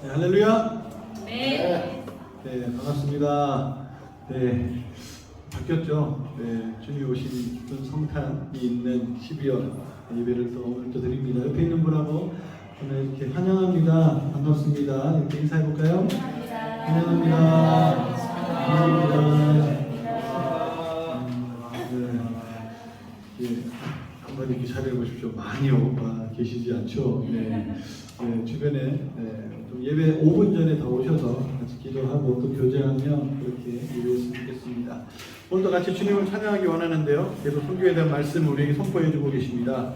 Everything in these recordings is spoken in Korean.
네, 할렐루야. 네. 네, 반갑습니다. 네, 바뀌었죠. 네, 주님이 오신 기쁜 성탄이 있는 12월 예배를 또 오늘 또 드립니다. 옆에 있는 분하고 오늘 이렇게 환영합니다. 반갑습니다. 이렇게 인사해 볼까요? 환영합니다. 환영합니다. 네, 한번 이렇게 잘해 보십시오. 많이 계시지 않죠? 네, 네, 주변에 좀 예배 5분 전에 더 오셔서 같이 기도하고 또 교제하며 그렇게 예배했으면 좋겠습니다. 오늘도 같이 주님을 찬양하기 원하는데요. 계속 선교에 대한 말씀을 우리에게 선포해 주고 계십니다.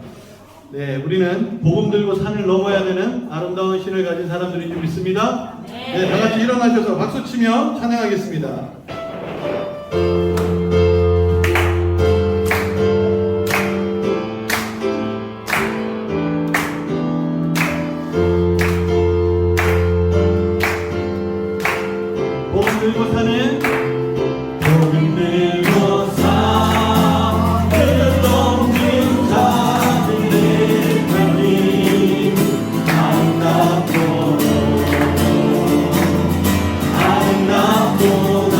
네, 우리는 복음 들고 산을 넘어야 되는 아름다운 신을 가진 사람들인 줄 믿습니다. 네, 다 같이 일어나셔서 박수 치며 찬양하겠습니다. 복음 들고 사는 복음 들고 산을 넘는 자들의 달림 아름답도다 아름답도다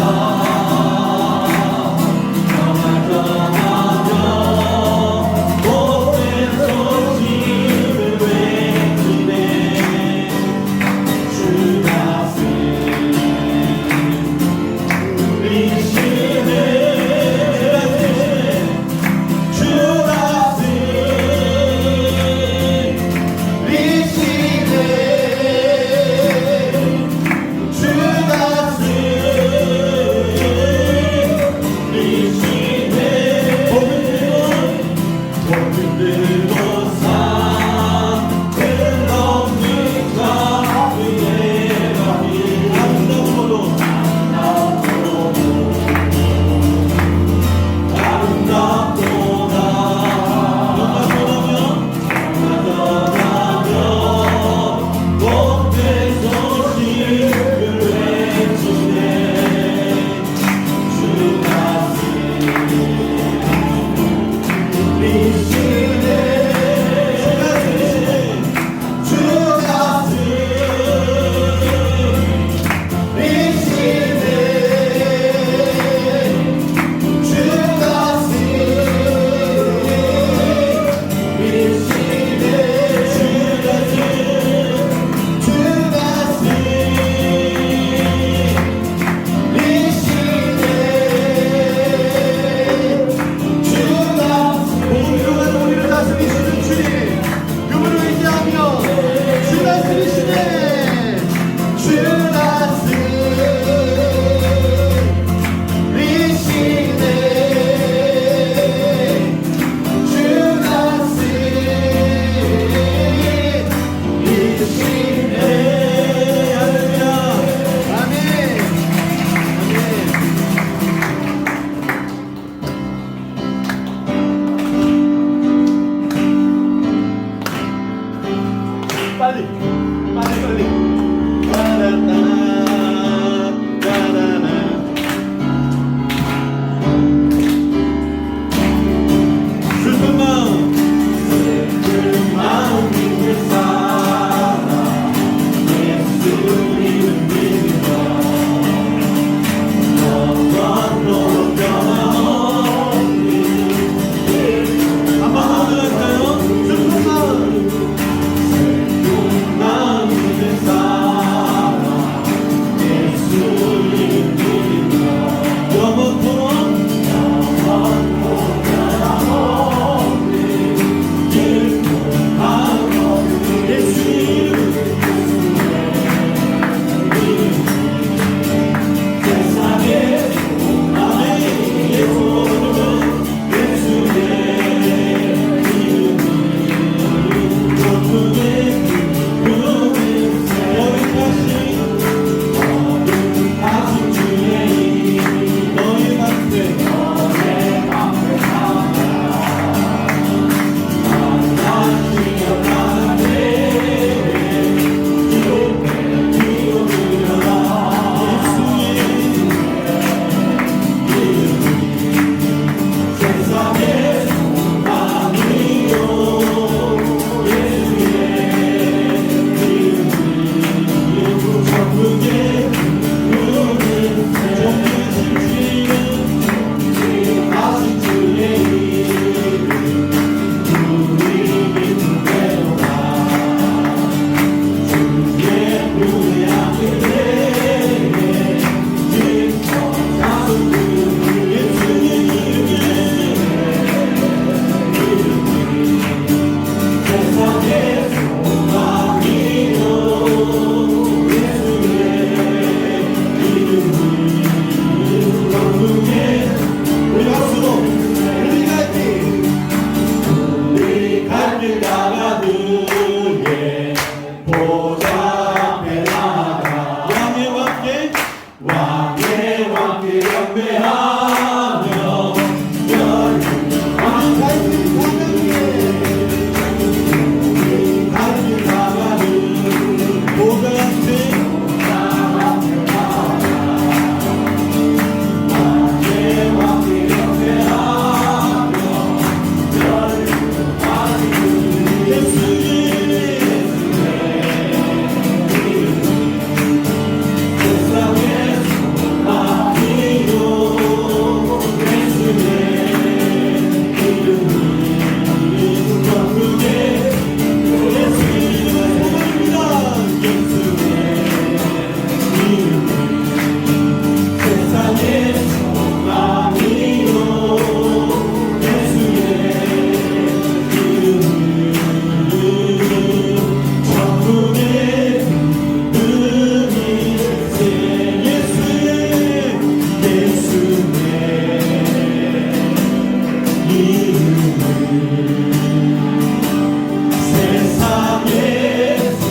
세상에서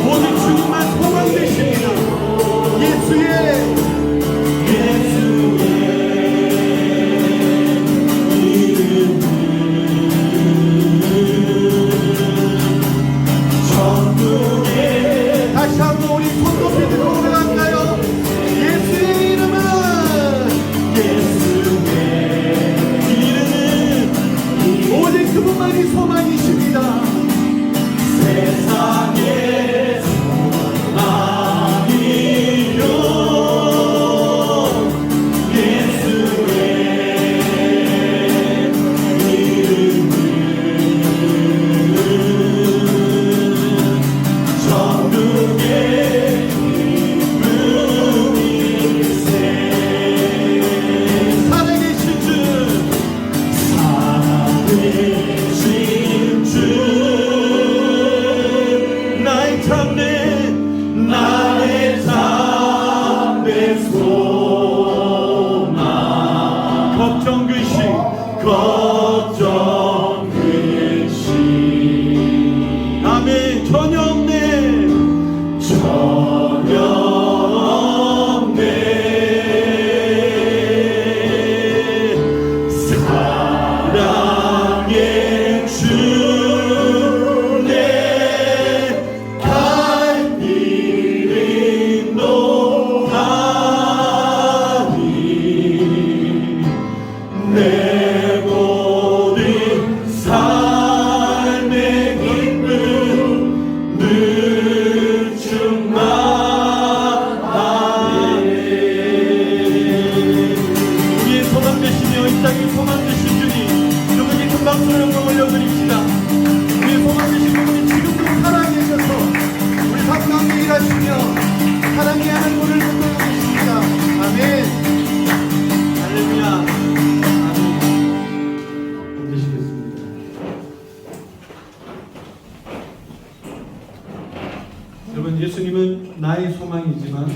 오직 주님만 소망 되십니다. 예수의 다시 한번 우리 손 높이 들고 올라갈까요? 예수의 이름은 오직 그분만이 소망이십니다. 세상에서 아니요 예수의 이름은 천국의 기쁨일세. 살아계신 주 나의 참된 소망 걱정 근심 아멘. 전혀 없네 사랑의 주 내 갈 길이 높아니 내 모든 삶의 기쁨 늘 충만하네. 우리의 소망 되시며 이 땅의 소망 되신 주님 누구에게 큰 박수를 올려드립시다. 우리의 소망 되신 분이 지금도 살아계셔서 우리 삶 가운데 일하시며 사랑의 하나님을 붙들고 계십니다. 아멘. 할렐루야. 아멘. 앉으시겠습니다. 여러분, 예수님은 나의 소망이지만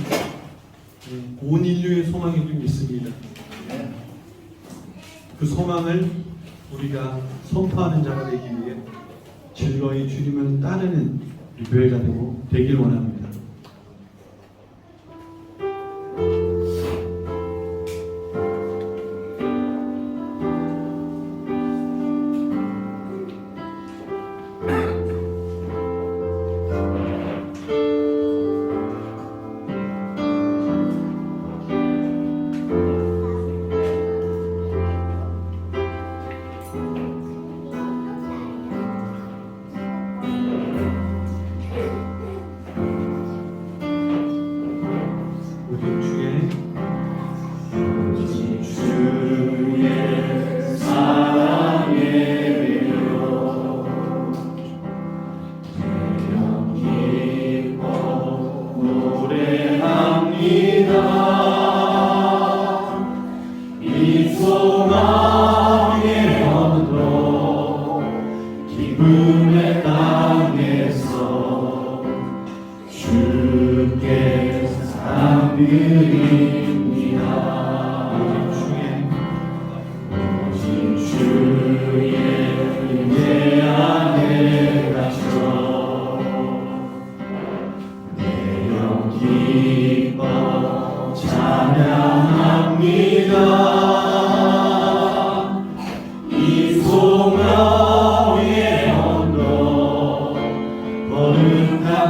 온 인류의 소망인 줄 믿습니다. 그 소망을 우리가 선포하는 자가 되기 위해 즐거이 주님을 따르는 교회가 되길 원합니다. 기쁨의 땅에서 주께 사랑드립니다. 오직 주의 은혜 안에 갇혀 내 영 기뻐 찬양합니다. 이 소망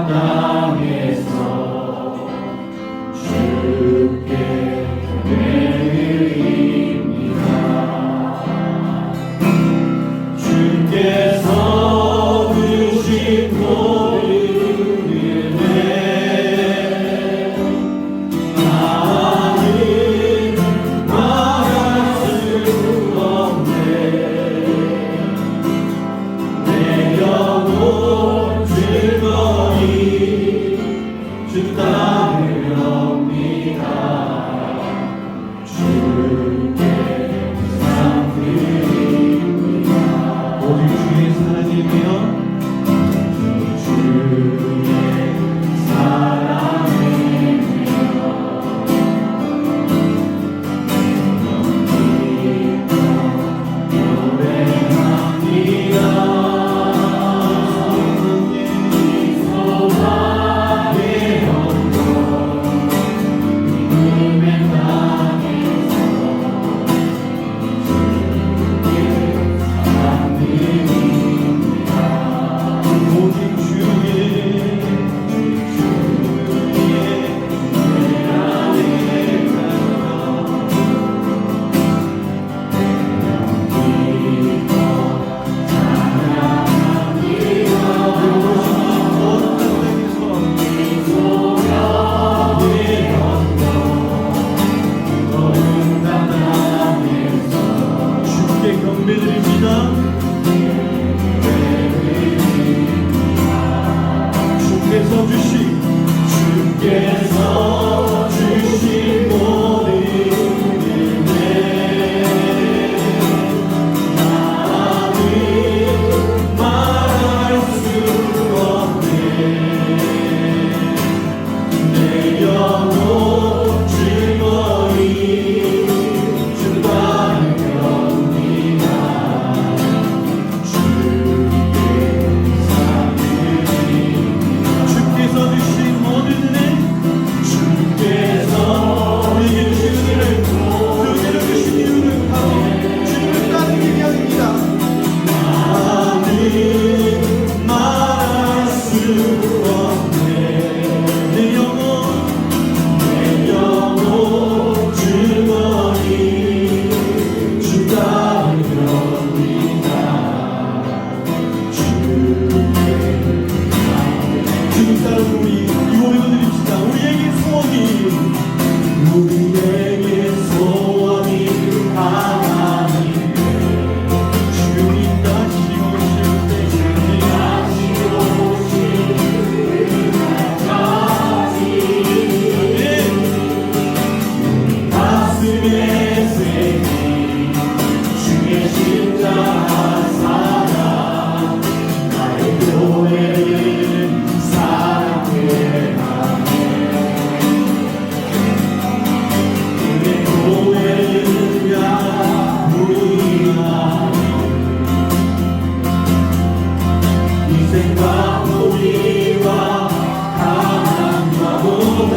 땅에서 주께 드립니다. 주께서 주신 모든 은혜 나는 말할 수 없네. 내 영혼 즐거이 예배드립니다. 주께서 주신 모든 은혜 나는 말할 수 없네. 내 영혼 즐거이 주님을 경외합니다. 주께서 주신 모든 은혜, 주께서 우리에게 주신 은혜를 그대로 주신 이유는 바로 주님을 따르기 위함입니다. 나는 말할 수 없네. 내 영혼 즐거이 주 따르렵니다. 주님 따르는 우리 이 고백을 드립시다. 우리에게 소원이 하나님 주님 다시 오실 때 가슴에 새긴 주의 십자가 사랑 나의 교회를 사랑해 그의 교회를 향한 우리가 희생과 도리와 가난과 고난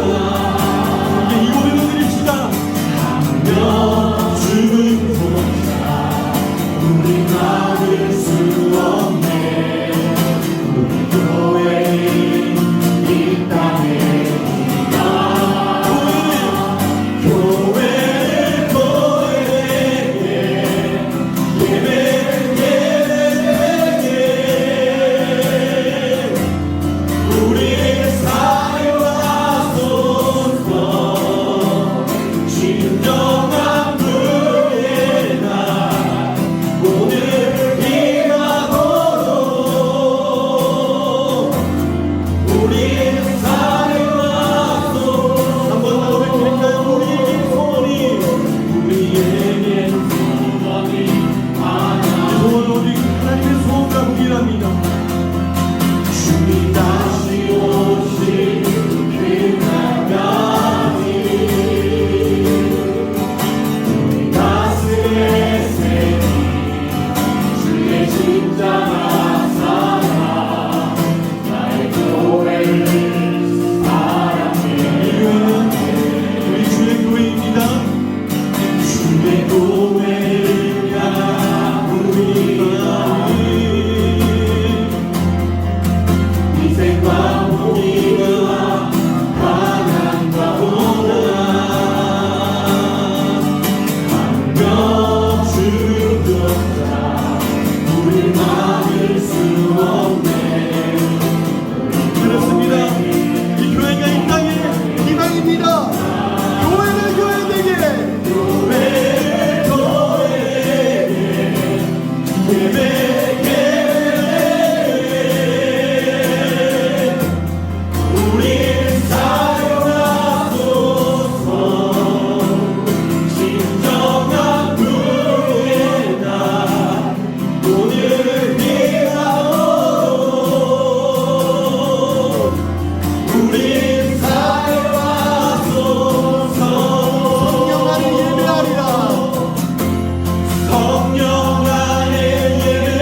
우리 이 고백을 드립시다. 죽은 도사 우리 막을 수 없네. 우리 교회인 이 땅에 교회를 교회에게 우리에게 사용하소서. 진정한 교회의 날 오늘 일하도록 우리에게 사용하소서. 한번 더 외칠까요? 우리에게 소원이 하나 소원 오직 하나님의 소원과 동일합니다. 주님 다시 오실 그날까지 우리 가슴에 새긴 주의 십자가 사랑 나의 교회를 사랑해. 이 교회는 우리 주의 교회입니다. 주의 교회를 향한 우리가 희생과 도리와 가난과 고난 강력 주급자 우릴 막을 수 없네. 그렇습니다. 이 교회가 이 땅의 희망입니다. 교회는 교회되게 우리 사용하소서. 진정한 교회의 날 오늘 일하도록 우리 사용하소서. 성령 안에 예배하리라. 성령 안에 예배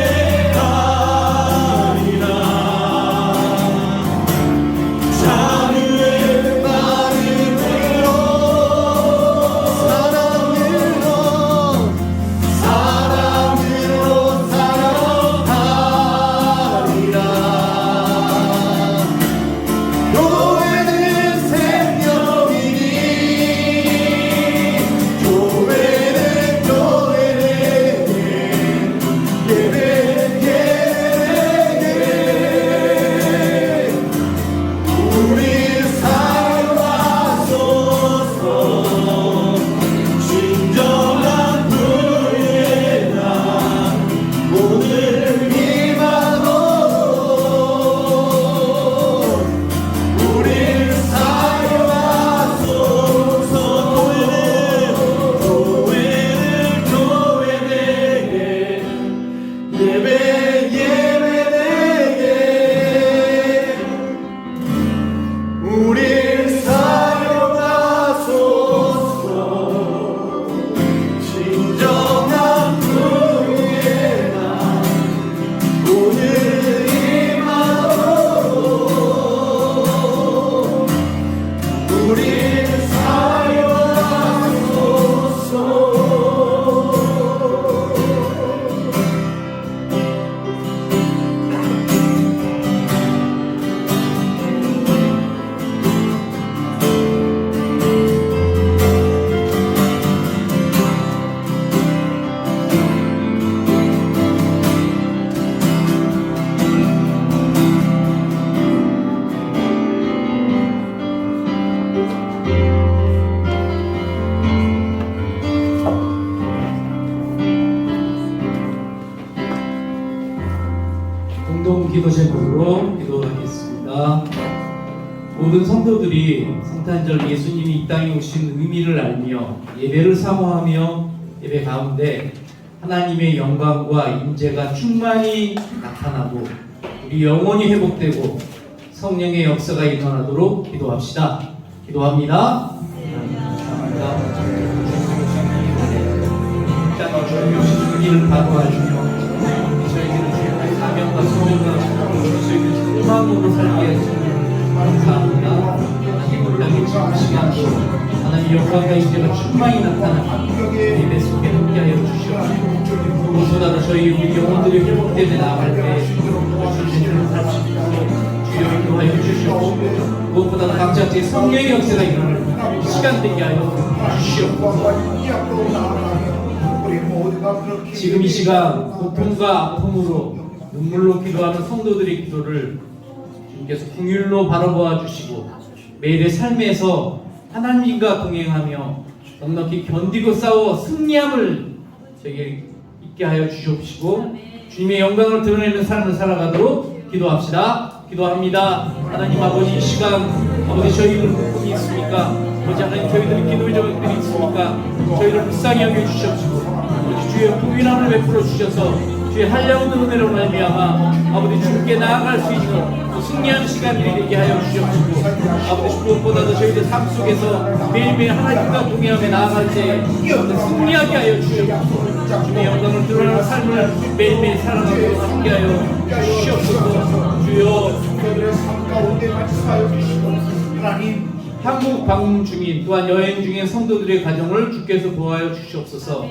공동 기도 제목으로 기도하겠습니다. 모든 성도들이 성탄절 예수님이 이 땅에 오신 의미를 알며 예배를 사모하며 예배 가운데 하나님의 영광과 임재가 충만히 나타나고 우리 영혼이 회복되고 성령의 역사가 일어나도록 기도합시다. 기도합니다. 주님의 주기를 바로하시며 저희들은 주님의 사명과 소명과 저희들 소망으로 살게 해주시니 감사합니다. 하나님 땅의 지금 시간도 하나님의 영광과 임재가 충만히 나타나는 예배 속에 함께하여 주시옵시고 무엇보다도 저희 우리 영혼들이 회복되며 나아갈 때 주님을 살수 있도록 주여 인도하여 주시옵시고 무엇보다도 각자 제 성령의 역사가 일어날 시간 되게 하여 주시옵소서. 지금 이 시간 고통과 아픔으로 눈물로 기도하는 성도들의 기도를 주님께서 긍휼로 바라보아 주시고 매일의 삶에서 하나님과 동행하며 넉넉히 견디고 싸워 승리함을 저에게 있게 하여 주시옵시고 주님의 영광을 드러내는 삶을 살아가도록 기도합시다. 기도합니다. 하나님 아버지 이 시간 아버지 저희들 복음이 있습니까? 아버지 하나님 저희들 기도의 저것들이 있습니까? 저희를 불쌍히 여겨주시옵시고 주의 부인함을 베풀어 주셔서 주의 한량없는 은혜로 말미암아 아버지 주께 나아갈 수 있는 승리하는 시간들이 되게 하여 주시옵시고 아버지 무엇보다도 저희들 삶 속에서 매일매일 하나님과 동행하며 나아갈 때 승리하게 하여 주시옵시고 주의 영광을 드러내는 삶을 매일매일 살아가도록 함께 하여 주시옵소서. 주여 한국 방문 중인 또한 여행 중인 성도들의 가정을 주께서 보호하여 주시옵소서.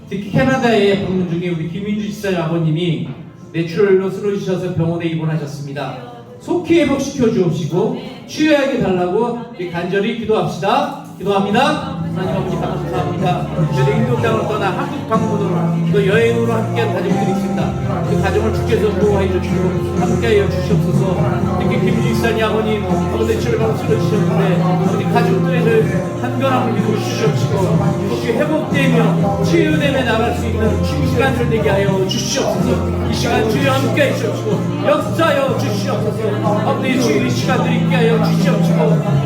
특히 캐나다에 방문 중에 우리 김민주 지사님 아버님이 뇌출혈로 쓰러지셔서 병원에 입원하셨습니다. 속히 회복시켜 주옵시고 치유하게 달라고 간절히 기도합시다. 기도합니다. 하나님 아버지 감사합니다. 저희 인도 땅을 떠나 한국 방문으로 또 여행으로 함께한 가족들이 있습니다. 그 가정을 주께서 보호해 주시고 함께하여 주시옵소서. 특히 김민주 지사님 아버님 뇌출혈로 쓰러지셨는데 아버지 가족들의 한가함을 믿어 주시옵시고 혹시 회복되며 치유되며 나갈 수 있는 시간을 되게 하여 주시옵소서. 이 시간 주여 함께 해주시옵시고 역사하여 주시옵소서. 아버지 주의 시간들이 있게 하여 주시옵시고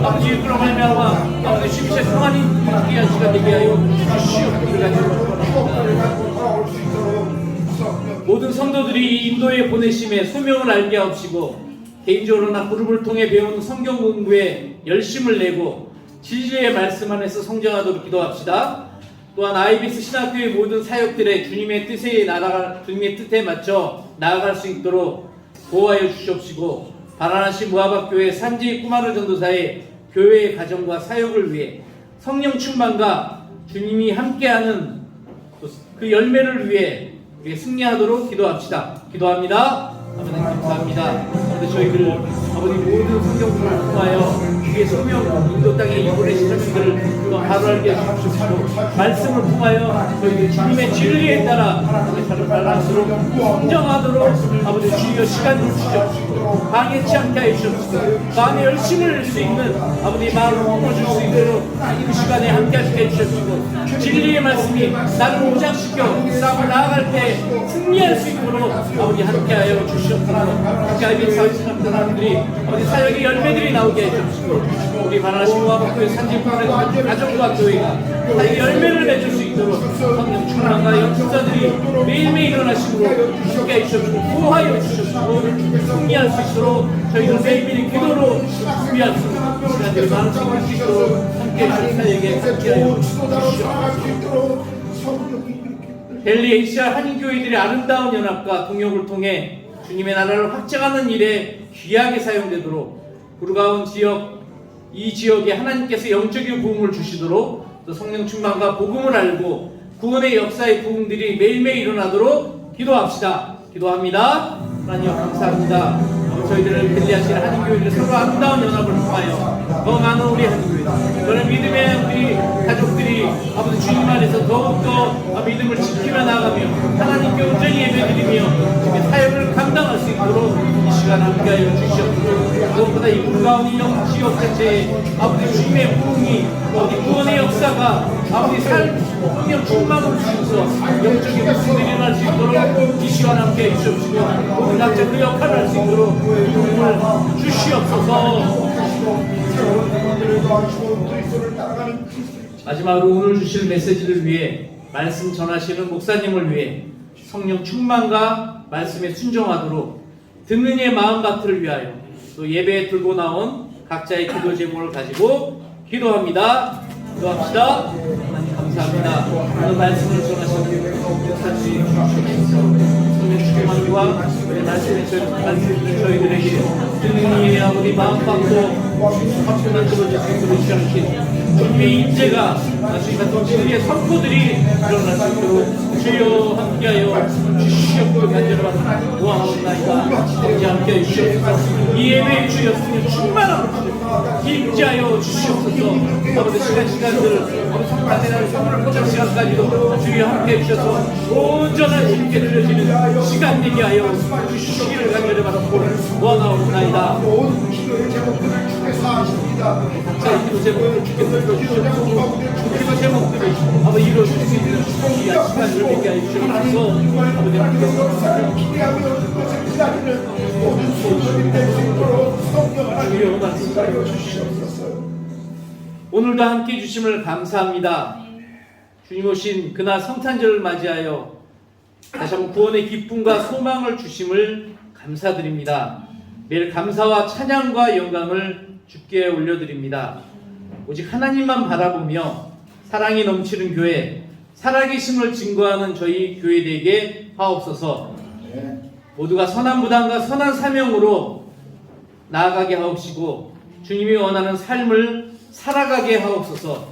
아버지 그로 말미암아 아버지 주님의 평안이 귀한 시간 되게 하여 주시옵소서. 모든 성도들이 이 인도에 보내심에 소명을 알게 하옵시고 개인적으로나 그룹을 통해 배우는 성경 공부에 열심을 내고 진리의 말씀 안에서 성장하도록 기도합시다. 또한 IBS 신학교의 모든 사역들의 주님의 뜻에 맞춰 나아갈 수 있도록 보호하여 주시옵시고 바라나시 무아박교회 산지 꾸마르 전도사의 교회의 가정과 사역을 위해 성령 충만과 주님이 함께하는 그 열매를 위해 우리 승리하도록 기도합시다. 기도합니다. 아버지 감사합니다. 아버지 저희들 아버지 모든 성경들을 통하여 주의 소명 인도 땅에 이보내신 사람들을 바로 알게 해주시옵시고 말씀을 통하여 저희들 주님의 진리에 따라 바라수록 성장하도록 아버지 주여 시간을 주시옵시고 방해치 않게 해주시옵시고 마음의 열심을 낼 수 있는 아버지 마음을 품어줄 수 있도록 이 시간에 함께 하시게 해주시옵시고 진리의 말씀이 나를 무장시켜 싸움을 나아갈 때 승리할 수 있도록 아버지 함께하여 주시옵소서. 함께 하여 사람들이 아버지 사역의 열매들이 나오게 해주시고 우리 바라나시 무아박교회 산지구의 가정과 교회가 사역의 열매를 맺을 수 있도록 성령 충만과 역사들이 매일매일 일어나시고 함께 해주시고 보호하여 주시고 승리할 수 있도록 저희들 매일매일 기도로 준비할 수 있는 시간들이 많을 수 있도록 함께 해주시고 사역에 함께하여 주시옵소서. 델리 HCR 한인교회들의 아름다운 연합과 동역을 통해 주님의 나라를 확장하는 일에 귀하게 사용되도록 구르가온 지역 이 지역에 하나님께서 영적인 부흥을 주시도록 또 성령 충만과 복음을 알고 구원의 역사의 부흥들이 매일매일 일어나도록 기도합시다. 기도합니다. 하나님 감사합니다. 저희들을 델리하시는 한인교회들 서로 아름다운 연합을 통하여 더 많은 우리 한인교회들 저는 믿음의 우리 가족들이 아버지 주님 안에서 더욱더 믿음을 지키며 나가며 하나님께 온전히 예배드리며 주님의 사역을 감당할 수 있도록 이 시간 함께하여 주시옵소서. 무엇보다 이 구르가온 지역 자체에 아버지 주님의 부흥이 아버지 구원의 역사가 아버지 삶 성령 충만으로 주셔서 영적인 부흥들이 일어날 수 있도록 이 시간 함께 해주시옵시고 오늘 각자 그 역할을 할 수 있도록 힘을 주시옵소서. 마지막으로 오늘 주실 메시지를 위해 말씀 전하시는 목사님을 위해 성령 충만과 말씀에 순종하도록 듣는 이의 마음 같을 위하여 또 예배에 들고 나온 각자의 기도 제목을 가지고 기도합니다. 기도합시다. 하나님 감사합니다. 오늘 말씀을 전하시는 목사님 성령 충만과 말씀에 저희들에게 듣는 이의 아버지 마음 받고 합편한 들어줄 수 있도록 주시옵시고 주님의 인재가 다시 같은 주의 선포들이 일어날 수 있도록 주여 함께하여 주시옵고 간절하다 도와옵나이다. 이제 함께하여 주시옵소서. 이 예배에 주여 성령 충만함을 힘자여 주시옵소서. 아버지 시간들 성탄의 선물을 보는 시간까지도 주여 함께해 주셔서 온전한 주님께 들려지는 시간 되게 하여 주시기를 간절히 바라고 원하옵나이다. 각자의 기도 제목을 주께서 들어주시옵소서. 기도 제목들을 아버지 이루어질 수 있는 귀한 시간을 되게 하여 주시옵소서. 오늘도 함께 해주심을 감사합니다. 주님 오신 그날 성탄절을 맞이하여 다시 한번 구원의 기쁨과 소망을 주심을 감사드립니다. 매일 감사와 찬양과 영광을 주께 올려드립니다. 오직 하나님만 바라보며 사랑이 넘치는 교회, 살아계심을 증거하는 저희 교회되게 하옵소서. 모두가 선한 무당과 선한 사명으로 나아가게 하옵시고 주님이 원하는 삶을 살아가게 하옵소서.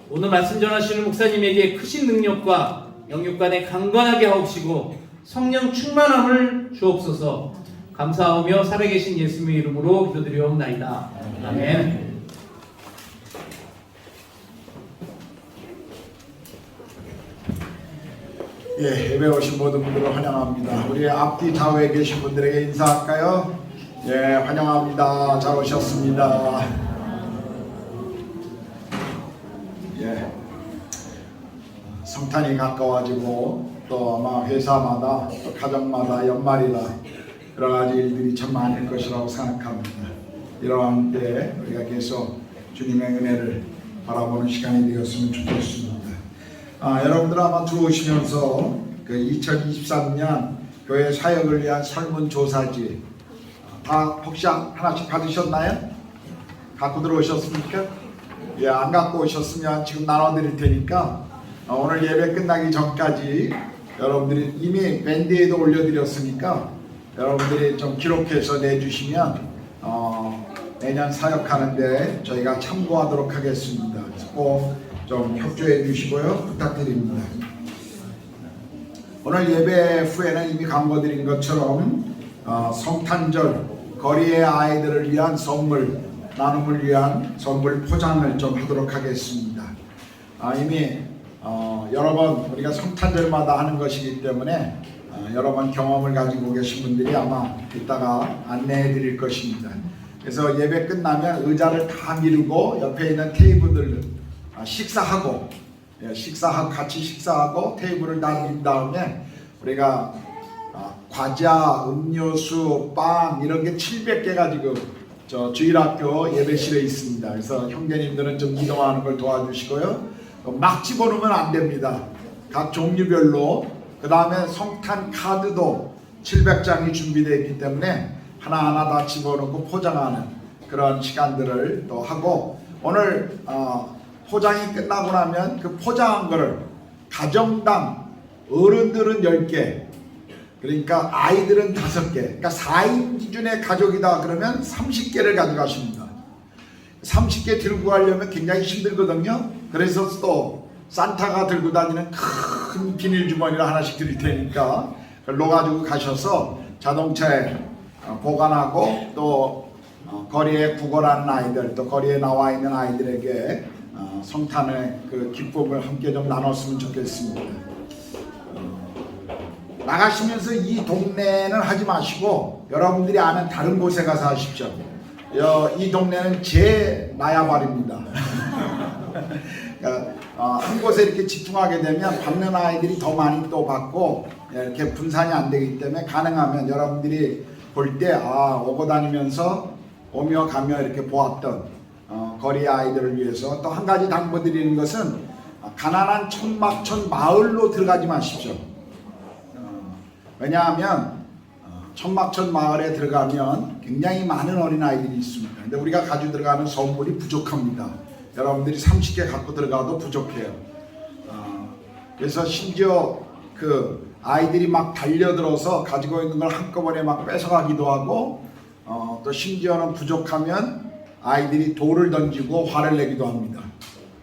오늘 말씀 전하시는 목사님에게 크신 능력과 영육간에 강건하게 하옵시고 성령 충만함을 주옵소서. 감사하며 살아계신 예수님의 이름으로 기도드리옵나이다. 아멘. 예, 예배 오신 모든 분들을 환영합니다. 우리 앞뒤 좌우에 계신 분들에게 인사할까요? 예, 환영합니다. 잘 오셨습니다. 예, 성탄이 가까워지고 또 아마 회사마다 또 가정마다 연말이라 여러 가지 일들이 참 많을 것이라고 생각합니다. 이러한 때 우리가 계속 주님의 은혜를 바라보는 시간이 되었으면 좋겠습니다. 여러분들 아마 들어오시면서 그 2023년 교회 사역을 위한 설문조사지 다 혹시 하나씩 받으셨나요? 갖고 들어오셨습니까? 예, 안 갖고 오셨으면 지금 나눠드릴 테니까 오늘 예배 끝나기 전까지 여러분들이 이미 밴드에도 올려드렸으니까 여러분들이 좀 기록해서 내주시면 내년 사역하는데 저희가 참고하도록 하겠습니다. 꼭 좀 협조해 주시고요. 부탁드립니다. 오늘 예배 후에는 이미 광고드린 것처럼 성탄절 거리의 아이들을 위한 선물 나눔을 위한 선물 포장을 좀 하도록 하겠습니다. 이미 여러 번 우리가 성탄절마다 하는 것이기 때문에 여러 번 경험을 가지고 계신 분들이 아마 이따가 안내해 드릴 것입니다. 그래서 예배 끝나면 의자를 다 미루고 옆에 있는 테이블들 식사하고 같이 식사하고 테이블을 다 민 다음에 우리가 과자, 음료수, 빵 이런 게 700개가 지금 저 주일학교 예배실에 있습니다. 그래서 형제님들은 좀 이동하는 걸 도와주시고요. 막 집어넣으면 안 됩니다. 각 종류별로. 그 다음에 성탄 카드도 700장이 준비되어 있기 때문에 하나하나 다 집어넣고 포장하는 그런 시간들을 또 하고 오늘 포장이 끝나고 나면 그 포장한 거를 가정당 어른들은 10개 그러니까 아이들은 5개 그러니까 4인 기준의 가족이다 그러면 30개를 가져가십니다. 30개 들고 가려면 굉장히 힘들거든요. 그래서 또 산타가 들고 다니는 큰 비닐 주머니를 하나씩 드릴 테니까 그걸 넣어가지고 가셔서 자동차에 보관하고 또 거리에 구걸하는 아이들 또 거리에 나와 있는 아이들에게 성탄의 그 기쁨을 함께 좀 나눴으면 좋겠습니다. 나가시면서 이 동네는 하지 마시고 여러분들이 아는 다른 곳에 가서 하십시오. 이 동네는 제 나야발입니다. 그러니까 한 곳에 이렇게 집중하게 되면 받는 아이들이 더 많이 또 받고 이렇게 분산이 안 되기 때문에 가능하면 여러분들이 볼 때 오고 다니면서 오며 가며 이렇게 보았던 거리 아이들을 위해서 또 한 가지 당부드리는 것은 가난한 천막천 마을로 들어가지 마십시오. 왜냐하면 천막천 마을에 들어가면 굉장히 많은 어린아이들이 있습니다. 근데 우리가 가지고 들어가는 선물이 부족합니다. 여러분들이 30개 갖고 들어가도 부족해요. 그래서 심지어 그 아이들이 막 달려들어서 가지고 있는 걸 한꺼번에 막 뺏어가기도 하고 또 심지어는 부족하면 아이들이 돌을 던지고 화를 내기도 합니다.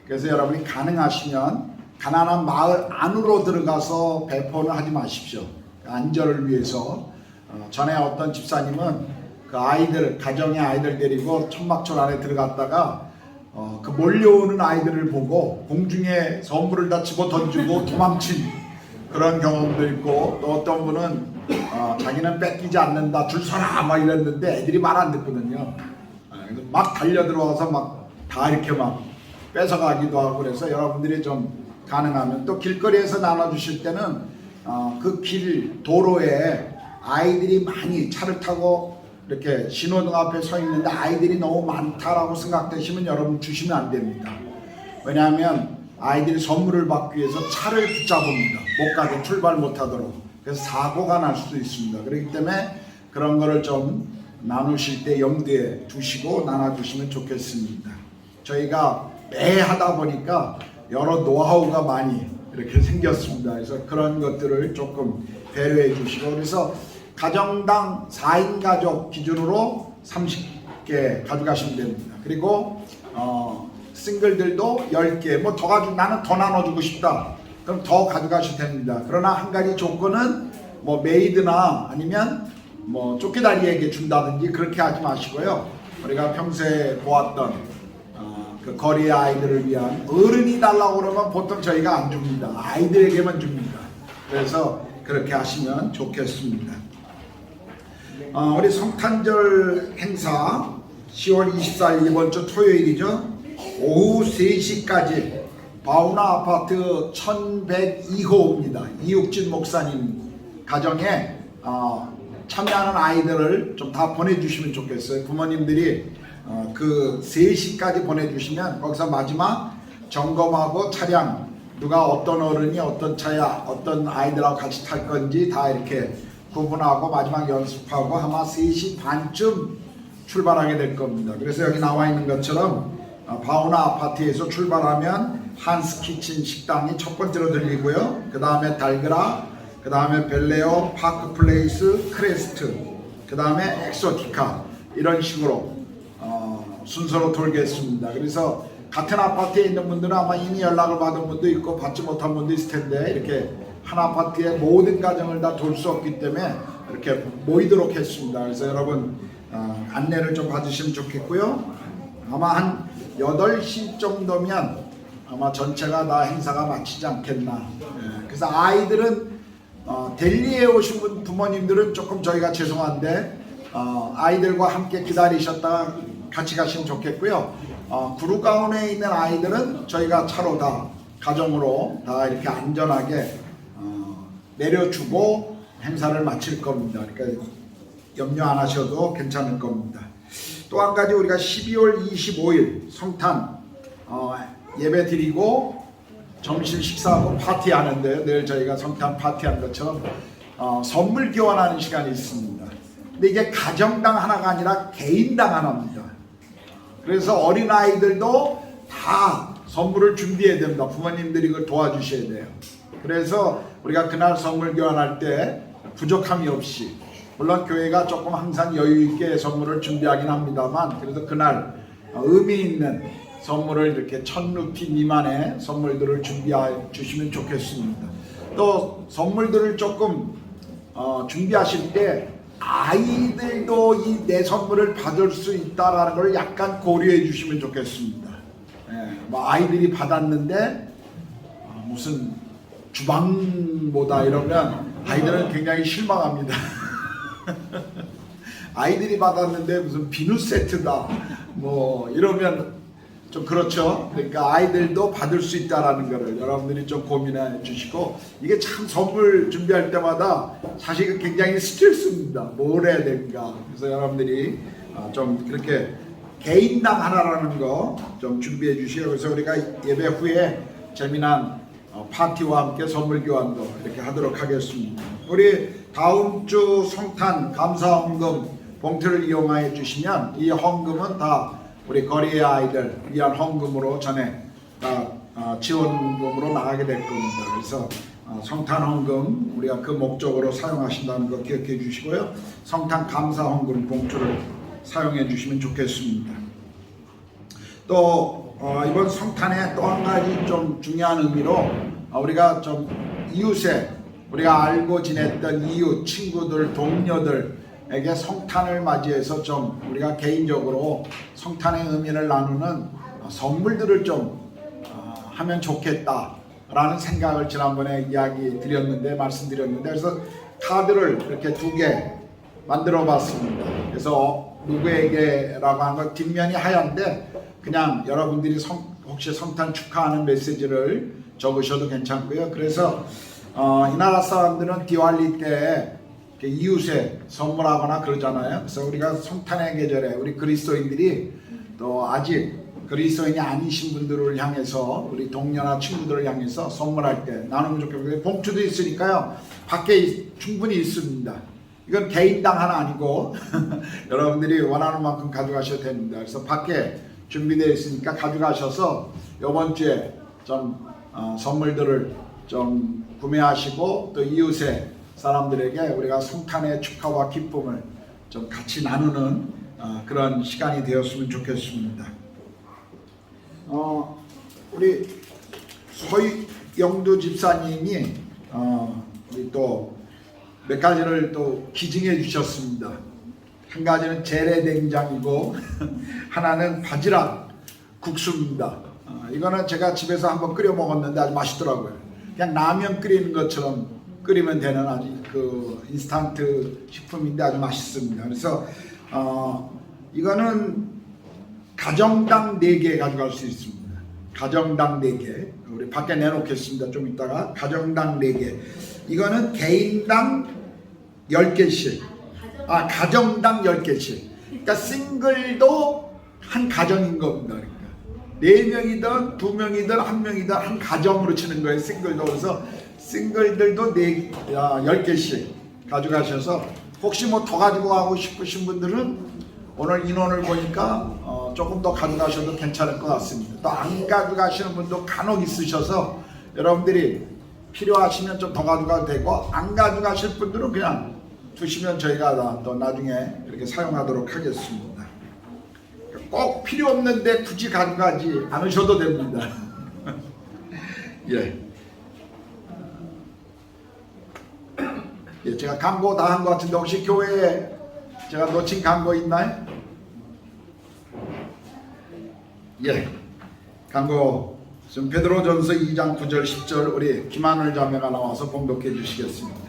그래서 여러분이 가능하시면 가난한 마을 안으로 들어가서 배포는 하지 마십시오. 안전을 위해서. 전에 어떤 집사님은 그 아이들, 가정의 아이들 데리고 천막촌 안에 들어갔다가 그 몰려오는 아이들을 보고 공중에 선물을 다 집어 던지고 도망친 그런 경험도 있고, 또 어떤 분은 자기는 뺏기지 않는다, 줄 서라 막 이랬는데 애들이 말 안 듣거든요. 막 달려 들어와서 막 다 이렇게 막 뺏어가기도 하고. 그래서 여러분들이 좀 가능하면 또 길거리에서 나눠주실 때는 그 길 도로에 아이들이 많이 차를 타고 이렇게 신호등 앞에 서 있는데 아이들이 너무 많다라고 생각되시면 여러분 주시면 안 됩니다. 왜냐하면 아이들이 선물을 받기 위해서 차를 붙잡습니다. 못 가게, 출발 못 하도록. 그래서 사고가 날 수도 있습니다. 그렇기 때문에 그런 거를 좀 나누실 때 염두에 두시고 나눠주시면 좋겠습니다. 저희가 매 하다 보니까 여러 노하우가 많이 이렇게 생겼습니다. 그래서 그런 것들을 조금 배려해 주시고, 그래서 가정당 4인 가족 기준으로 30개 가져가시면 됩니다. 그리고 싱글들도 10개, 뭐 더 나는 더 나눠주고 싶다, 그럼 더 가져가셔도 됩니다. 그러나 한 가지 조건은 뭐 메이드나 아니면 뭐 쫓기다리에게 준다든지 그렇게 하지 마시고요. 우리가 평소에 보았던 그 거리의 아이들을 위한, 어른이 달라고 그러면 보통 저희가 안 줍니다. 아이들에게만 줍니다. 그래서 그렇게 하시면 좋겠습니다. 우리 성탄절 행사 10월 24일 이번 주 토요일이죠. 오후 3시까지 바우나 아파트 1102호입니다. 이육진 목사님 가정에 참여하는 아이들을 좀 다 보내주시면 좋겠어요. 부모님들이 그 3시까지 보내주시면 거기서 마지막 점검하고 차량 누가 어떤 어른이 어떤 차야 어떤 아이들하고 같이 탈 건지 다 이렇게 구분하고 마지막 연습하고 아마 3시 반쯤 출발하게 될 겁니다. 그래서 여기 나와 있는 것처럼 바우나 아파트에서 출발하면 한스 키친 식당이 첫 번째로 들리고요. 그 다음에 달그라, 그 다음에 벨레오, 파크 플레이스, 크레스트, 그 다음에 엑소티카, 이런 식으로 순서로 돌겠습니다. 그래서 같은 아파트에 있는 분들은 아마 이미 연락을 받은 분도 있고 받지 못한 분도 있을 텐데, 이렇게 한 아파트의 모든 가정을 다 돌 수 없기 때문에 이렇게 모이도록 했습니다. 그래서 여러분 안내를 좀 받으시면 좋겠고요. 아마 한 8시 정도면 아마 전체가 다 행사가 마치지 않겠나. 그래서 아이들은 델리에 오신 분 부모님들은 조금 저희가 죄송한데 아이들과 함께 기다리셨다가 같이 가시면 좋겠고요. 구루가운에 있는 아이들은 저희가 차로 다 가정으로 다 이렇게 안전하게 내려주고 행사를 마칠 겁니다. 그러니까 염려 안 하셔도 괜찮을 겁니다. 또 한 가지, 우리가 12월 25일 성탄 예배 드리고 점심 식사하고 파티하는데, 늘 저희가 성탄 파티하는 것처럼 선물 교환하는 시간이 있습니다. 근데 이게 가정당 하나가 아니라 개인당 하나입니다. 그래서 어린아이들도 다 선물을 준비해야 됩니다. 부모님들이 그걸 도와주셔야 돼요. 그래서 우리가 그날 선물 교환할 때 부족함이 없이, 물론 교회가 조금 항상 여유 있게 선물을 준비하긴 합니다만, 그래도 그날 의미 있는 선물을 이렇게 1000루피 미만의 선물들을 준비해 주시면 좋겠습니다. 또 선물들을 조금 준비하실 때 아이들도 이 내 선물을 받을 수 있다라는 걸 약간 고려해 주시면 좋겠습니다. 뭐 아이들이 받았는데 무슨 주방보다 이러면 아이들은 굉장히 실망합니다. 아이들이 받았는데 무슨 비누 세트다 뭐 이러면 좀 그렇죠. 그러니까 아이들도 받을 수 있다라는 거를 여러분들이 좀 고민해 주시고, 이게 참 선물 준비할 때마다 사실 굉장히 스트레스입니다. 뭘 해야 될까. 그래서 여러분들이 좀 그렇게 개인당 하나라는 거 좀 준비해 주시고, 그래서 우리가 예배 후에 재미난 파티와 함께 선물 교환도 이렇게 하도록 하겠습니다. 우리 다음 주 성탄 감사 헌금 봉투를 이용하여 주시면 이 헌금은 다 우리 거리의 아이들 위한 헌금으로 전에 다 지원금으로 나가게 될 겁니다. 그래서 성탄 헌금 우리가 그 목적으로 사용하신다는 거 기억해 주시고요. 성탄 감사 헌금 봉투를 사용해 주시면 좋겠습니다. 또 이번 성탄에 또 한 가지 좀 중요한 의미로 우리가 좀 이웃에 우리가 알고 지냈던 이웃, 친구들, 동료들에게 성탄을 맞이해서 좀 우리가 개인적으로 성탄의 의미를 나누는 선물들을 좀 하면 좋겠다라는 생각을 지난번에 말씀드렸는데 그래서 카드를 이렇게 2개 만들어 봤습니다. 그래서 누구에게라고 하는 건 뒷면이 하얀데 그냥 여러분들이 혹시 성탄 축하하는 메시지를 적으셔도 괜찮고요. 그래서 이 나라 사람들은 디왈리 때 이웃에 선물하거나 그러잖아요. 그래서 우리가 성탄의 계절에 우리 그리스도인들이 또 아직 그리스도인이 아니신 분들을 향해서 우리 동료나 친구들을 향해서 선물할 때 나누면 좋겠고요. 봉투도 있으니까요. 밖에 충분히 있습니다. 이건 개인당 하나 아니고 여러분들이 원하는 만큼 가져가셔도 됩니다. 그래서 밖에 준비되어 있으니까 가져가셔서 이번 주에 좀 선물들을 좀 구매하시고 또 이웃의 사람들에게 우리가 성탄의 축하와 기쁨을 좀 같이 나누는 그런 시간이 되었으면 좋겠습니다. 우리 서영두 집사님이 우리 또 몇 가지를 또 기증해 주셨습니다. 한 가지는 재래된장이고 하나는 바지락 국수입니다. 이거는 제가 집에서 한번 끓여 먹었는데 아주 맛있더라고요. 그냥 라면 끓이는 것처럼 끓이면 되는 아주 그 인스턴트 식품인데 아주 맛있습니다. 그래서 이거는 가정당 4개 가져갈 수 있습니다. 가정당 4개. 우리 밖에 내놓겠습니다. 좀 이따가. 가정당 4개. 이거는 개인당 10개씩. 가정당 10개씩. 그러니까 싱글도 한 가정인 겁니다. 그러니까 4명이든 2명이든 1명이든 한 가정으로 치는 거예요. 싱글도. 그래서 싱글들도 10개씩 가져가셔서 혹시 뭐 더 가지고 가고 싶으신 분들은 오늘 인원을 보니까 조금 더 가져가셔도 괜찮을 것 같습니다. 또 안 가져가시는 분도 간혹 있으셔서 여러분들이 필요하시면 좀 더 가져가도 되고 안 가져가실 분들은 그냥 두시면 저희가 또 나중에 이렇게 사용하도록 하겠습니다. 꼭 필요 없는데 굳이 가져가지 않으셔도 됩니다. 예. 예, 제가 광고 다 한 것 같은데 혹시 교회에 제가 놓친 광고 있나요? 예. 광고 지금 베드로전서 2장 9절 10절 우리 김하늘 자매가 나와서 봉독해 주시겠습니다.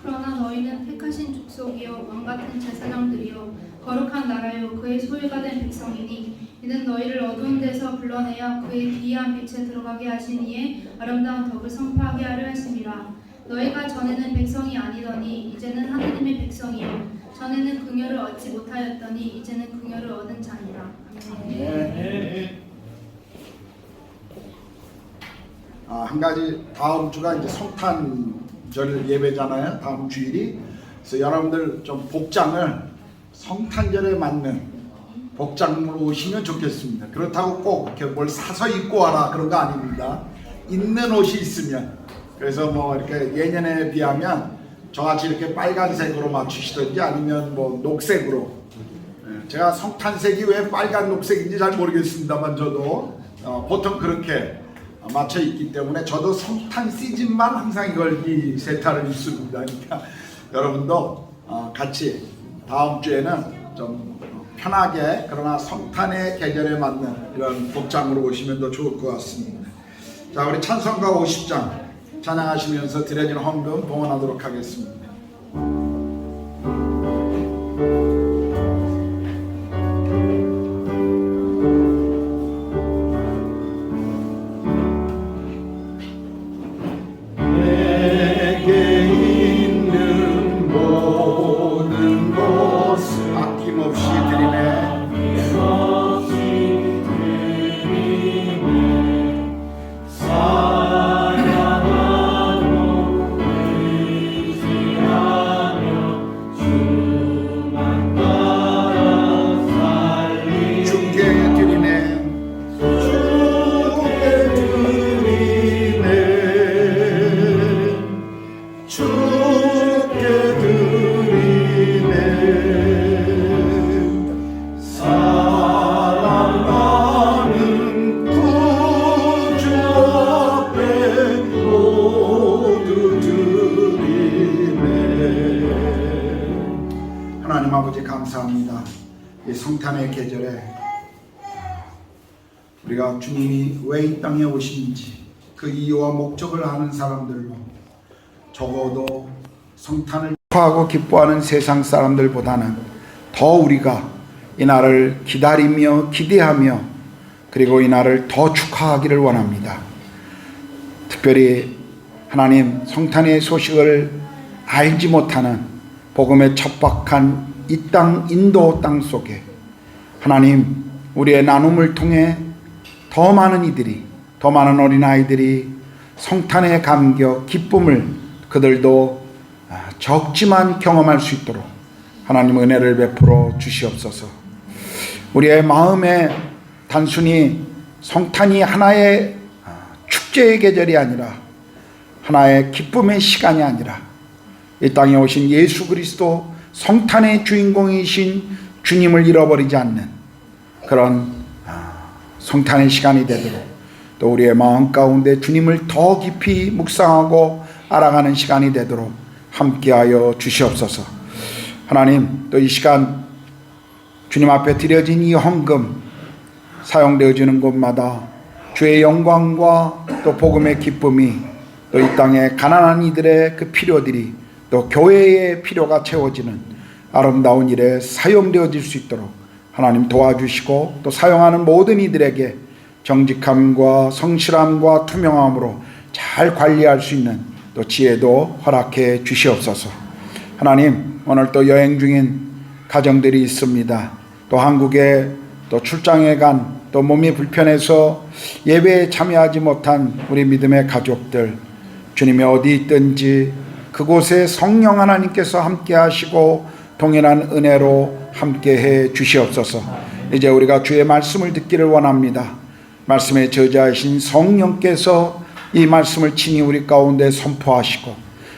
그러나 너희는 택하신 족속이요 왕같은 제사장들이요 거룩한 나라요 그의 소유가 된 백성이니 이는 너희를 어두운 데서 불러내어 그의 기이한 빛에 들어가게 하신 이의 아름다운 덕을 선포하게 하려 하심이라. 너희가 전에는 백성이 아니더니 이제는 하나님의 백성이요 전에는 긍휼을 얻지 못하였더니 이제는 긍휼을 얻은 자니라. 아멘. 한 가지 다음 주가 이제 성탄절 예배잖아요. 다음 주일이. 그래서 여러분들 좀 복장을 성탄절에 맞는 복장으로 오시면 좋겠습니다. 그렇다고 꼭 이렇게 뭘 사서 입고 와라 그런 거 아닙니다. 있는 옷이 있으면. 그래서 뭐 이렇게 예년에 비하면 저같이 이렇게 빨간색으로 맞추시든지 아니면 뭐 녹색으로. 제가 성탄색이 왜 빨간 녹색인지 잘 모르겠습니다만 저도 보통 그렇게 맞춰 있기 때문에 저도 성탄 시즌만 항상 이 세타를 입습니다. 그러니까 여러분도 같이 다음 주에는 좀 편하게 그러나 성탄의 계절에 맞는 이런 복장으로 오시면 더 좋을 것 같습니다. 자, 우리 찬송가 50장 찬양하시면서 드려진 헌금 봉헌하도록 하겠습니다. 내게 있는 모든 것을 아낌없이 드리네. 주께 드리네. 주께 드리네. 사랑하는 구주 앞에 모두 드리네. 하나님 아버지 감사합니다. 이 성탄의 계절에 우리가 주님이 왜 이 땅에 오신지 그 이유와 목적을 아는 사람들로, 적어도 성탄을 축하하고 기뻐하는 세상 사람들보다는 더 우리가 이 날을 기다리며 기대하며 그리고 이 날을 더 축하하기를 원합니다. 특별히 하나님 성탄의 소식을 알지 못하는 복음에 척박한 이 땅 인도 땅 속에 하나님 우리의 나눔을 통해 더 많은 이들이, 더 많은 어린아이들이 성탄의 감격, 기쁨을 그들도 적지만 경험할 수 있도록 하나님 은혜를 베풀어 주시옵소서. 우리의 마음에 단순히 성탄이 하나의 축제의 계절이 아니라 하나의 기쁨의 시간이 아니라 이 땅에 오신 예수 그리스도 성탄의 주인공이신 주님을 잃어버리지 않는 그런 성탄의 시간이 되도록, 또 우리의 마음 가운데 주님을 더 깊이 묵상하고 알아가는 시간이 되도록 함께하여 주시옵소서. 하나님, 또 이 시간 주님 앞에 드려진 이 헌금 사용되어지는 곳마다 주의 영광과 또 복음의 기쁨이 또 이 땅의 가난한 이들의 그 필요들이 또 교회의 필요가 채워지는 아름다운 일에 사용되어질 수 있도록 하나님 도와주시고, 또 사용하는 모든 이들에게 정직함과 성실함과 투명함으로 잘 관리할 수 있는 또 지혜도 허락해 주시옵소서. 하나님, 오늘 또 여행 중인 가정들이 있습니다. 또 한국에 또 출장에 간, 또 몸이 불편해서 예배에 참여하지 못한 우리 믿음의 가족들, 주님이 어디 있든지 그곳에 성령 하나님께서 함께 하시고 동일한 은혜로 함께 해 주시옵소서. 이제 우리가 주의 말씀을 듣기를 원합니다. 말씀의 저자이신 성령께서 이 말씀을 친히 우리 가운데 선포하시고,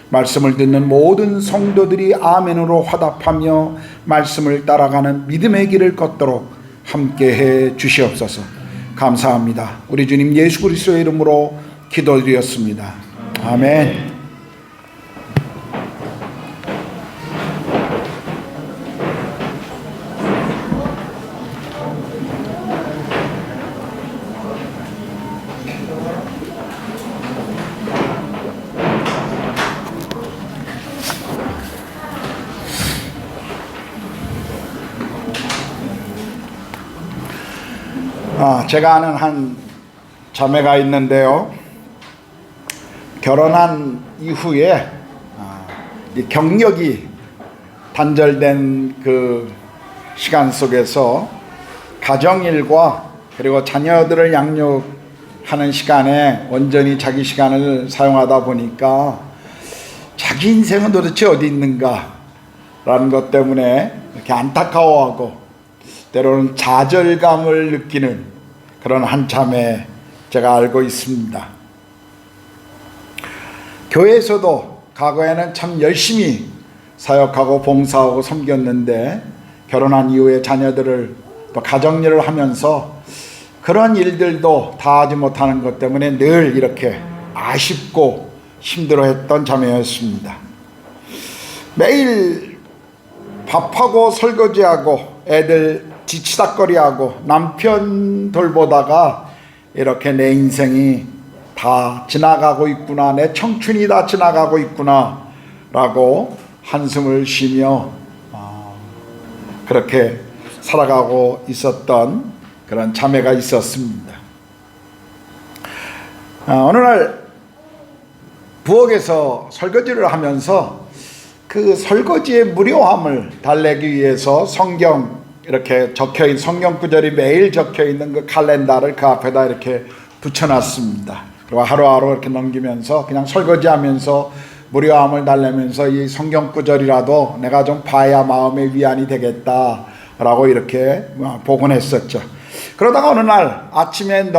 말씀을 듣는 모든 성도들이 아멘으로 화답하며 말씀을 따라가는 믿음의 길을 걷도록 함께 해 주시옵소서. 감사합니다. 우리 주님 예수 그리스도의 이름으로 기도드렸습니다. 아멘. 제가 아는 한 자매가 있는데요, 결혼한 이후에 이 경력이 단절된 그 시간 속에서 가정일과 그리고 자녀들을 양육하는 시간에 온전히 자기 시간을 사용하다 보니까 자기 인생은 도대체 어디 있는가 라는 것 때문에 이렇게 안타까워하고 때로는 좌절감을 느끼는 그런 한 자매 제가 알고 있습니다. 교회에서도 과거에는 참 열심히 사역하고 봉사하고 섬겼는데 결혼한 이후에 자녀들을 또 가정일을 하면서 그런 일들도 다 하지 못하는 것 때문에 늘 이렇게 아쉽고 힘들어했던 자매였습니다. 매일 밥하고 설거지하고 애들 지치닥거리하고 남편 돌보다가 이렇게 내 인생이 다 지나가고 있구나, 내 청춘이 다 지나가고 있구나 라고 한숨을 쉬며 그렇게 살아가고 있었던 그런 자매가 있었습니다. 어느 날 부엌에서 설거지를 하면서 그 설거지의 무료함을 달래기 위해서 성경 이렇게 적혀있는 성경 구절이 매일 적혀있는 그 칼렌더를 그 앞에다 이렇게 붙여놨습니다. 그리고 하루하루 이렇게 넘기면서 그냥 설거지하면서 무료함을 달래면서 이 성경 구절이라도 내가 좀 봐야 마음의 위안이 되겠다라고 이렇게 복원했었죠. 그러다가 어느 날 아침에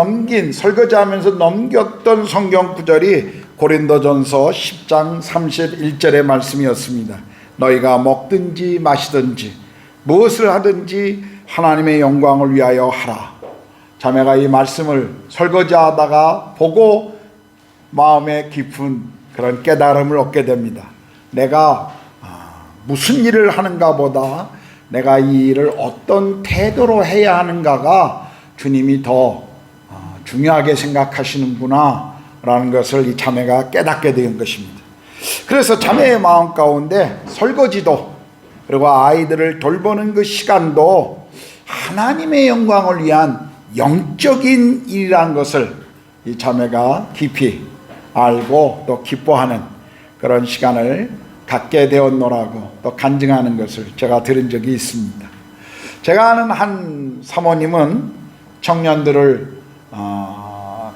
설거지하면서 넘겼던 성경 구절이 고린도전서 10장 31절의 말씀이었습니다. 너희가 먹든지 마시든지 무엇을 하든지 하나님의 영광을 위하여 하라. 자매가 이 말씀을 설거지하다가 보고 마음에 깊은 그런 깨달음을 얻게 됩니다. 내가 무슨 일을 하는가 보다 내가 이 일을 어떤 태도로 해야 하는가가 주님이 더 중요하게 생각하시는구나 라는 것을 이 자매가 깨닫게 된 것입니다. 그래서 자매의 마음 가운데 설거지도 그리고 아이들을 돌보는 그 시간도 하나님의 영광을 위한 영적인 일이라는 것을 이 자매가 깊이 알고 또 기뻐하는 그런 시간을 갖게 되었노라고 또 간증하는 것을 제가 들은 적이 있습니다. 제가 아는 한 사모님은 청년들을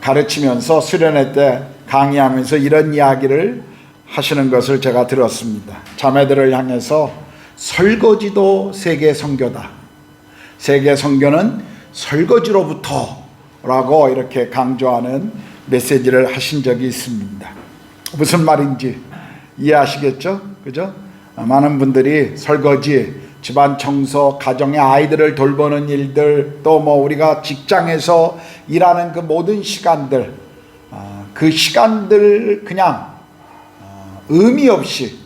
가르치면서 수련회 때 강의하면서 이런 이야기를 하시는 것을 제가 들었습니다. 자매들을 향해서 설거지도 세계 선교다. 세계 선교는 설거지로부터 라고 이렇게 강조하는 메시지를 하신 적이 있습니다. 무슨 말인지 이해하시겠죠? 그죠? 많은 분들이 설거지, 집안 청소, 가정의 아이들을 돌보는 일들, 또 뭐 우리가 직장에서 일하는 그 모든 시간들, 그 시간들 그냥 의미 없이,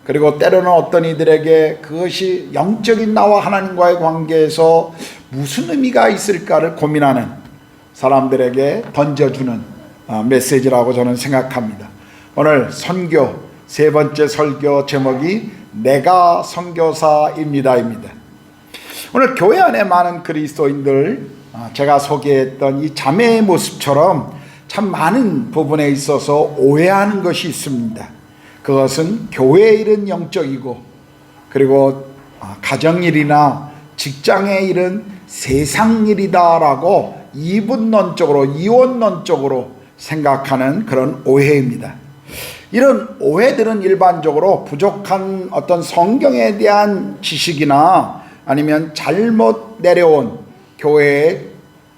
그리고 때로는 어떤 이들에게 그것이 영적인 나와 하나님과의 관계에서 무슨 의미가 있을까를 고민하는 사람들에게 던져주는 메시지라고 저는 생각합니다. 오늘 선교 세 번째 설교 제목이 내가 선교사입니다입니다. 오늘 교회 안에 많은 그리스도인들, 제가 소개했던 이 자매의 모습처럼 참 많은 부분에 있어서 오해하는 것이 있습니다. 그것은 교회 일은 영적이고, 그리고 가정일이나 직장의 일은 세상 일이다라고 이분론적으로, 이원론적으로 생각하는 그런 오해입니다. 이런 오해들은 일반적으로 부족한 어떤 성경에 대한 지식이나 아니면 잘못 내려온 교회의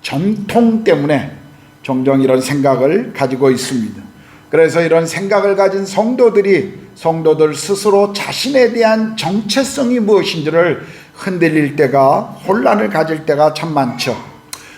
전통 때문에 종종 이런 생각을 가지고 있습니다. 그래서 이런 생각을 가진 성도들 스스로 자신에 대한 정체성이 무엇인지를 흔들릴 때가, 혼란을 가질 때가 참 많죠.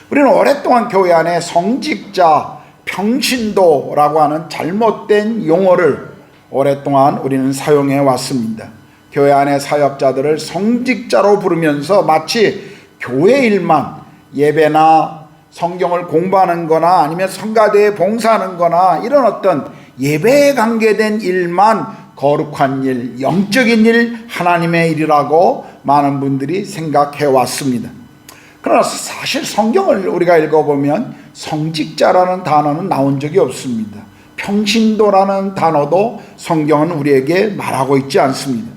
우리는 오랫동안 교회 안에 성직자, 평신도라고 하는 잘못된 용어를 오랫동안 우리는 사용해 왔습니다. 교회 안의 사역자들을 성직자로 부르면서 마치 교회 일만, 예배나 성경을 공부하는 거나 아니면 성가대에 봉사하는 거나 이런 어떤 예배에 관계된 일만 거룩한 일, 영적인 일, 하나님의 일이라고 많은 분들이 생각해 왔습니다. 그러나 사실 성경을 우리가 읽어보면 성직자라는 단어는 나온 적이 없습니다. 평신도라는 단어도 성경은 우리에게 말하고 있지 않습니다.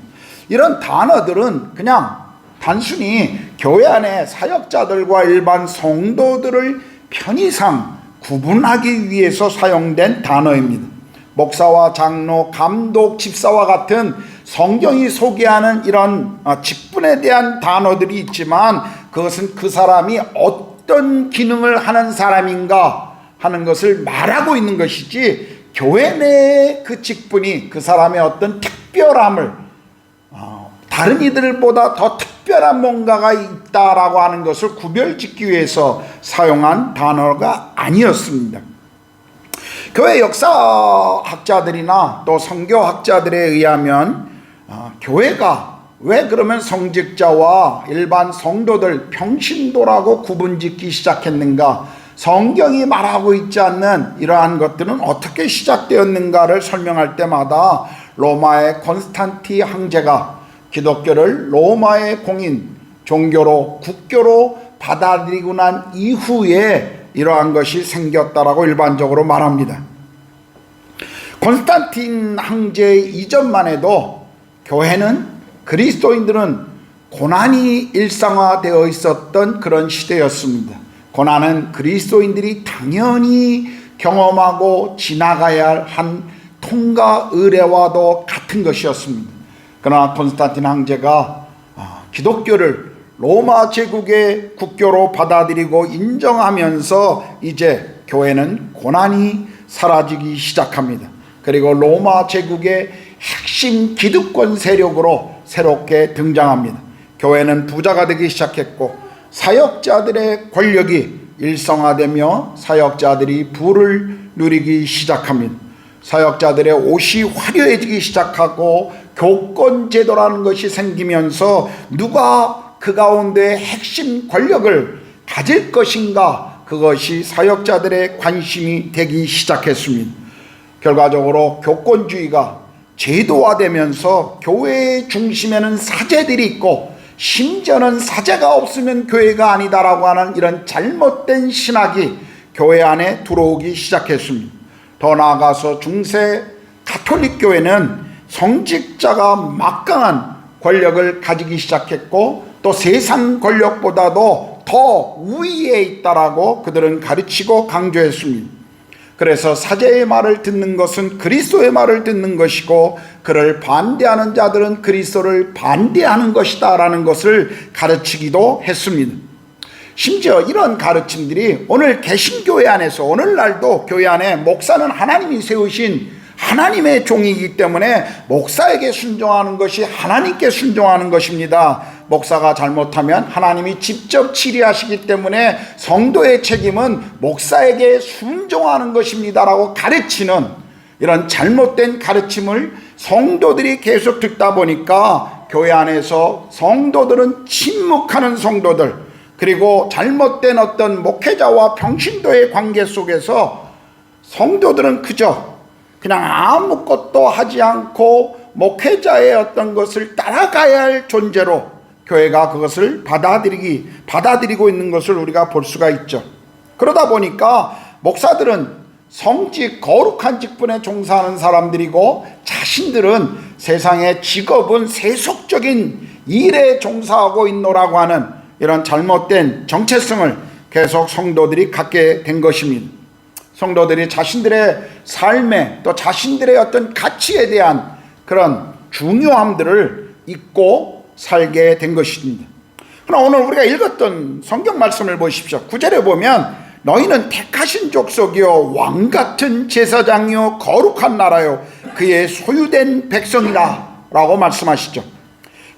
이런 단어들은 그냥 단순히 교회 안에 사역자들과 일반 성도들을 편의상 구분하기 위해서 사용된 단어입니다. 목사와 장로, 감독, 집사와 같은 성경이 소개하는 이런 직분에 대한 단어들이 있지만 그것은 그 사람이 어떤 기능을 하는 사람인가 하는 것을 말하고 있는 것이지, 교회 내의 그 직분이 그 사람의 어떤 특별함을, 다른 이들보다 더 특별한 뭔가가 있다라고 하는 것을 구별짓기 위해서 사용한 단어가 아니었습니다. 교회 역사학자들이나 또 선교학자들에 의하면 교회가 왜 그러면 성직자와 일반 성도들, 평신도라고 구분짓기 시작했는가, 성경이 말하고 있지 않는 이러한 것들은 어떻게 시작되었는가를 설명할 때마다 로마의 콘스탄티 황제가 기독교를 로마의 공인 종교로 국교로 받아들이고 난 이후에 이러한 것이 생겼다라고 일반적으로 말합니다. 콘스탄틴 황제 이전만 해도 교회는 그리스도인들은 고난이 일상화되어 있었던 그런 시대였습니다. 고난은 그리스도인들이 당연히 경험하고 지나가야 할 한 통과 의례와도 같은 것이었습니다. 그러나 콘스탄틴 황제가 기독교를 로마 제국의 국교로 받아들이고 인정하면서 이제 교회는 고난이 사라지기 시작합니다. 그리고 로마 제국의 핵심 기득권 세력으로 새롭게 등장합니다. 교회는 부자가 되기 시작했고 사역자들의 권력이 일성화되며 사역자들이 부를 누리기 시작합니다. 사역자들의 옷이 화려해지기 시작하고 교권제도라는 것이 생기면서 누가 그 가운데 핵심 권력을 가질 것인가, 그것이 사역자들의 관심이 되기 시작했습니다. 결과적으로 교권주의가 제도화되면서 교회의 중심에는 사제들이 있고 심지어는 사제가 없으면 교회가 아니다라고 하는 이런 잘못된 신학이 교회 안에 들어오기 시작했습니다. 더 나아가서 중세 가톨릭 교회는 성직자가 막강한 권력을 가지기 시작했고 또 세상 권력보다도 더 우위에 있다라고 그들은 가르치고 강조했습니다. 그래서 사제의 말을 듣는 것은 그리스도의 말을 듣는 것이고 그를 반대하는 자들은 그리스도를 반대하는 것이다 라는 것을 가르치기도 했습니다. 심지어 이런 가르침들이 오늘 개신교회 안에서 오늘날도 교회 안에 목사는 하나님이 세우신 하나님의 종이기 때문에 목사에게 순종하는 것이 하나님께 순종하는 것입니다. 목사가 잘못하면 하나님이 직접 치리하시기 때문에 성도의 책임은 목사에게 순종하는 것입니다라고 가르치는 이런 잘못된 가르침을 성도들이 계속 듣다 보니까 교회 안에서 성도들은 침묵하는 성도들, 그리고 잘못된 어떤 목회자와 평신도의 관계 속에서 성도들은 그냥 아무것도 하지 않고 목회자의 어떤 것을 따라가야 할 존재로 교회가 그것을 받아들이고 있는 것을 우리가 볼 수가 있죠. 그러다 보니까 목사들은 성직 거룩한 직분에 종사하는 사람들이고 자신들은 세상의 직업은 세속적인 일에 종사하고 있노라고 하는 이런 잘못된 정체성을 계속 성도들이 갖게 된 것입니다. 성도들이 자신들의 삶에 또 자신들의 어떤 가치에 대한 그런 중요함들을 잊고 살게 된 것입니다. 그러나 오늘 우리가 읽었던 성경 말씀을 보십시오. 9절에 보면 너희는 택하신 족속이요 왕같은 제사장이요 거룩한 나라요 그의 소유된 백성이라 라고 말씀하시죠.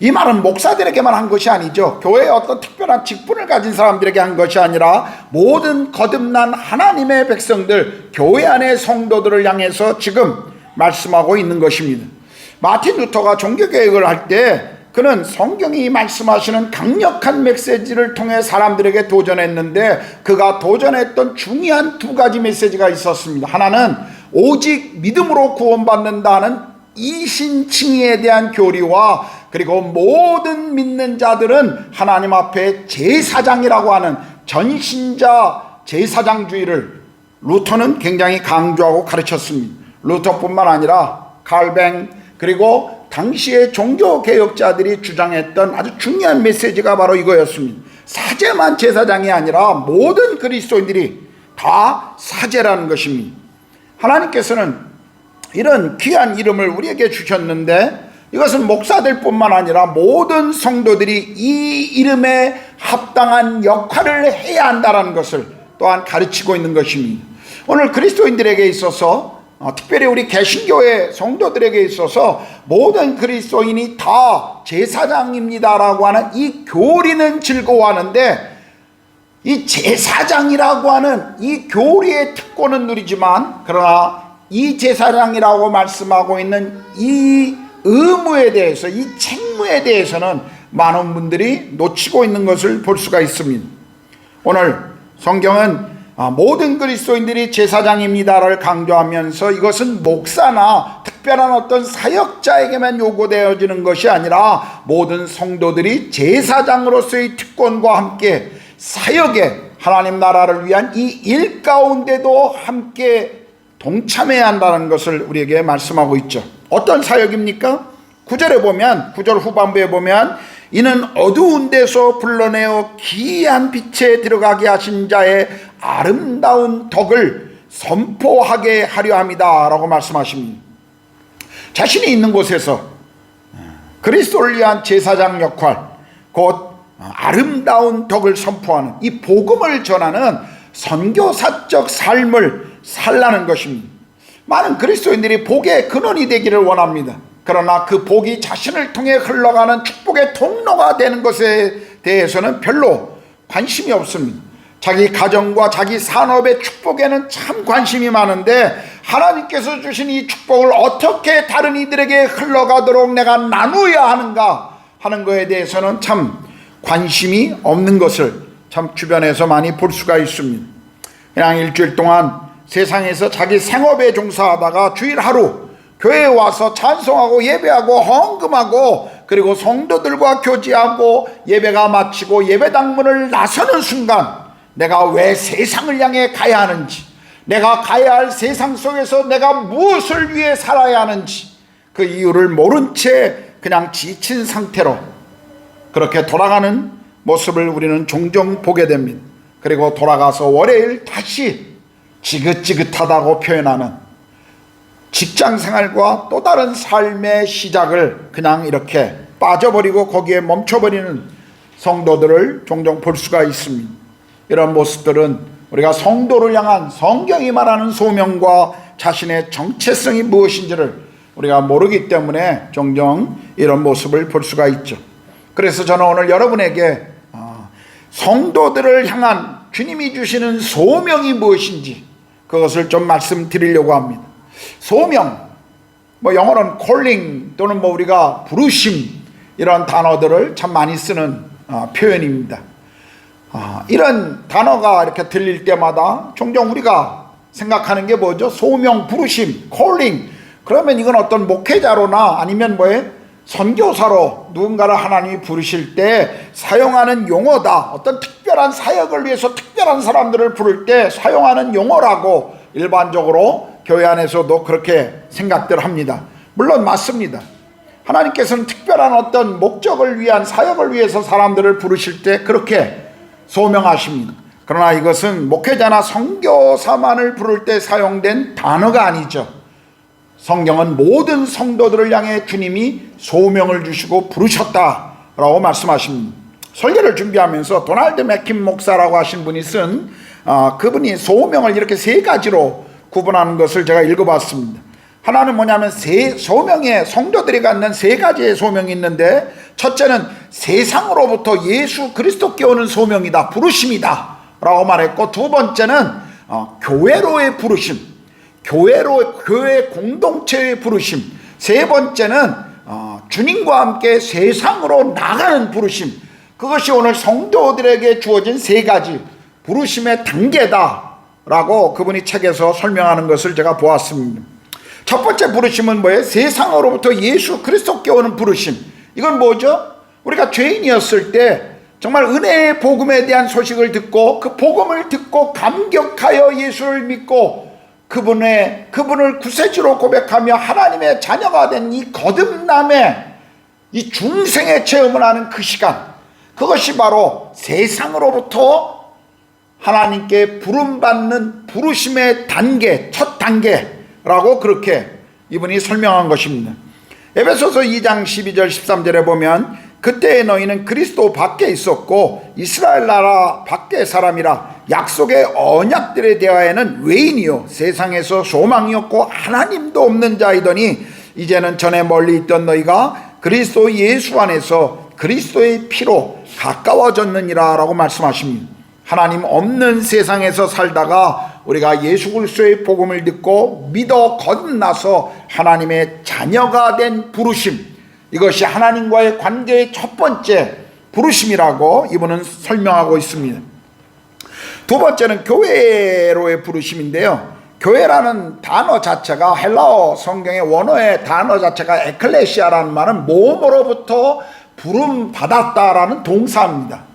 이 말은 목사들에게만 한 것이 아니죠. 교회의 어떤 특별한 직분을 가진 사람들에게 한 것이 아니라 모든 거듭난 하나님의 백성들, 교회 안의 성도들을 향해서 지금 말씀하고 있는 것입니다. 마틴 루터가 종교개혁을 할 때 그는 성경이 말씀하시는 강력한 메시지를 통해 사람들에게 도전했는데 그가 도전했던 중요한 두 가지 메시지가 있었습니다. 하나는 오직 믿음으로 구원받는다는 이신칭의에 대한 교리와 그리고 모든 믿는 자들은 하나님 앞에 제사장이라고 하는 전신자 제사장주의를 루터는 굉장히 강조하고 가르쳤습니다. 루터뿐만 아니라 칼뱅 그리고 당시의 종교개혁자들이 주장했던 아주 중요한 메시지가 바로 이거였습니다. 사제만 제사장이 아니라 모든 그리스도인들이 다 사제라는 것입니다. 하나님께서는 이런 귀한 이름을 우리에게 주셨는데 이것은 목사들뿐만 아니라 모든 성도들이 이 이름에 합당한 역할을 해야 한다는 것을 또한 가르치고 있는 것입니다. 오늘 그리스도인들에게 있어서 특별히 우리 개신교회 성도들에게 있어서 모든 그리스도인이 다 제사장입니다라고 하는 이 교리는 즐거워하는데 이 제사장이라고 하는 이 교리의 특권은 누리지만 그러나 이 제사장이라고 말씀하고 있는 이 의무에 대해서 이 책무에 대해서는 많은 분들이 놓치고 있는 것을 볼 수가 있습니다. 오늘 성경은 모든 그리스도인들이 제사장입니다를 강조하면서 이것은 목사나 특별한 어떤 사역자에게만 요구되어지는 것이 아니라 모든 성도들이 제사장으로서의 특권과 함께 사역에 하나님 나라를 위한 이 일 가운데도 함께 동참해야 한다는 것을 우리에게 말씀하고 있죠. 어떤 사역입니까? 9절에 보면, 9절 후반부에 보면 이는 어두운 데서 불러내어 기이한 빛에 들어가게 하신 자의 아름다운 덕을 선포하게 하려 합니다 라고 말씀하십니다. 자신이 있는 곳에서 그리스도를 위한 제사장 역할, 곧 아름다운 덕을 선포하는 이 복음을 전하는 선교사적 삶을 살라는 것입니다. 많은 그리스도인들이 복의 근원이 되기를 원합니다. 그러나 그 복이 자신을 통해 흘러가는 축복의 통로가 되는 것에 대해서는 별로 관심이 없습니다. 자기 가정과 자기 산업의 축복에는 참 관심이 많은데 하나님께서 주신 이 축복을 어떻게 다른 이들에게 흘러가도록 내가 나누어야 하는가 하는 것에 대해서는 참 관심이 없는 것을 참 주변에서 많이 볼 수가 있습니다. 그냥 일주일 동안 세상에서 자기 생업에 종사하다가 주일 하루 교회에 와서 찬송하고 예배하고 헌금하고 그리고 성도들과 교제하고 예배가 마치고 예배당 문을 나서는 순간 내가 왜 세상을 향해 가야 하는지, 내가 가야 할 세상 속에서 내가 무엇을 위해 살아야 하는지 그 이유를 모른 채 그냥 지친 상태로 그렇게 돌아가는 모습을 우리는 종종 보게 됩니다. 그리고 돌아가서 월요일 다시 지긋지긋하다고 표현하는 직장생활과 또 다른 삶의 시작을 그냥 이렇게 빠져버리고 거기에 멈춰버리는 성도들을 종종 볼 수가 있습니다. 이런 모습들은 우리가 성도를 향한 성경이 말하는 소명과 자신의 정체성이 무엇인지를 우리가 모르기 때문에 종종 이런 모습을 볼 수가 있죠. 그래서 저는 오늘 여러분에게 성도들을 향한 주님이 주시는 소명이 무엇인지 그것을 좀 말씀드리려고 합니다. 소명, 영어로는 calling 또는 우리가 부르심, 이런 단어들을 참 많이 쓰는 표현입니다. 이런 단어가 이렇게 들릴 때마다 종종 우리가 생각하는 게 뭐죠? 소명, 부르심, calling. 그러면 이건 어떤 목회자로나 아니면 선교사로 누군가를 하나님이 부르실 때 사용하는 용어다. 어떤 특별한 사역을 위해서 특별한 사람들을 부를 때 사용하는 용어라고 일반적으로 교회 안에서도 그렇게 생각들 합니다. 물론 맞습니다. 하나님께서는 특별한 어떤 목적을 위한 사역을 위해서 사람들을 부르실 때 그렇게 소명하십니다. 그러나 이것은 목회자나 선교사만을 부를 때 사용된 단어가 아니죠. 성경은 모든 성도들을 향해 주님이 소명을 주시고 부르셨다라고 말씀하십니다. 설교를 준비하면서 도널드 맥킴 목사라고 하신 분이 쓴 그분이 소명을 이렇게 세 가지로 구분하는 것을 제가 읽어봤습니다. 하나는 뭐냐면 소명에 성도들이 갖는 세 가지의 소명이 있는데 첫째는 세상으로부터 예수 그리스도께 오는 소명이다, 부르심이다 라고 말했고, 두 번째는 교회로의 부르심, 교회 공동체의 부르심, 세 번째는 주님과 함께 세상으로 나가는 부르심. 그것이 오늘 성도들에게 주어진 세 가지 부르심의 단계다 라고 그분이 책에서 설명하는 것을 제가 보았습니다. 첫 번째 부르심은 뭐예요? 세상으로부터 예수 그리스도께 오는 부르심. 이건 뭐죠? 우리가 죄인이었을 때 정말 은혜의 복음에 대한 소식을 듣고 그 복음을 듣고 감격하여 예수를 믿고 그분을 구세주로 고백하며 하나님의 자녀가 된 이 거듭남의 이 중생의 체험을 하는 그 시간, 그것이 바로 세상으로부터 하나님께 부름받는 부르심의 단계, 첫 단계라고 그렇게 이분이 설명한 것입니다. 에베소서 2장 12절 13절에 보면 그때의 너희는 그리스도 밖에 있었고 이스라엘 나라 밖의 사람이라 약속의 언약들에 대하여는 외인이요 세상에서 소망이 없고 하나님도 없는 자이더니 이제는 전에 멀리 있던 너희가 그리스도 예수 안에서 그리스도의 피로 가까워졌느니라 라고 말씀하십니다. 하나님 없는 세상에서 살다가 우리가 예수 그리스도의 복음을 듣고 믿어 거듭나서 하나님의 자녀가 된 부르심, 이것이 하나님과의 관계의 첫 번째 부르심이라고 이분은 설명하고 있습니다. 두 번째는 교회로의 부르심인데요. 교회라는 단어 자체가 헬라어 성경의 원어의 단어 자체가 에클레시아라는 말은 몸으로부터 부름 받았다라는 동사입니다.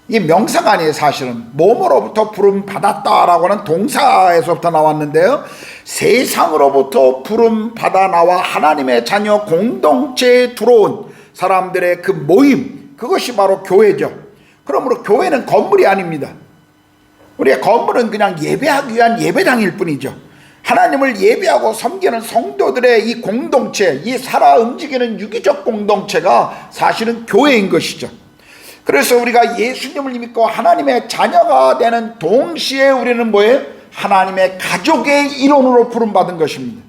이 명사가 아니에요. 사실은 몸으로부터 부름 받았다라고 하는 동사에서부터 나왔는데요, 세상으로부터 부름 받아 나와 하나님의 자녀 공동체에 들어온 사람들의 그 모임, 그것이 바로 교회죠. 그러므로 교회는 건물이 아닙니다. 우리의 건물은 그냥 예배하기 위한 예배당일 뿐이죠. 하나님을 예배하고 섬기는 성도들의 이 공동체, 이 살아 움직이는 유기적 공동체가 사실은 교회인 것이죠. 그래서 우리가 예수님을 믿고 하나님의 자녀가 되는 동시에 우리는 뭐예요? 하나님의 가족의 일원으로 부름받은 것입니다.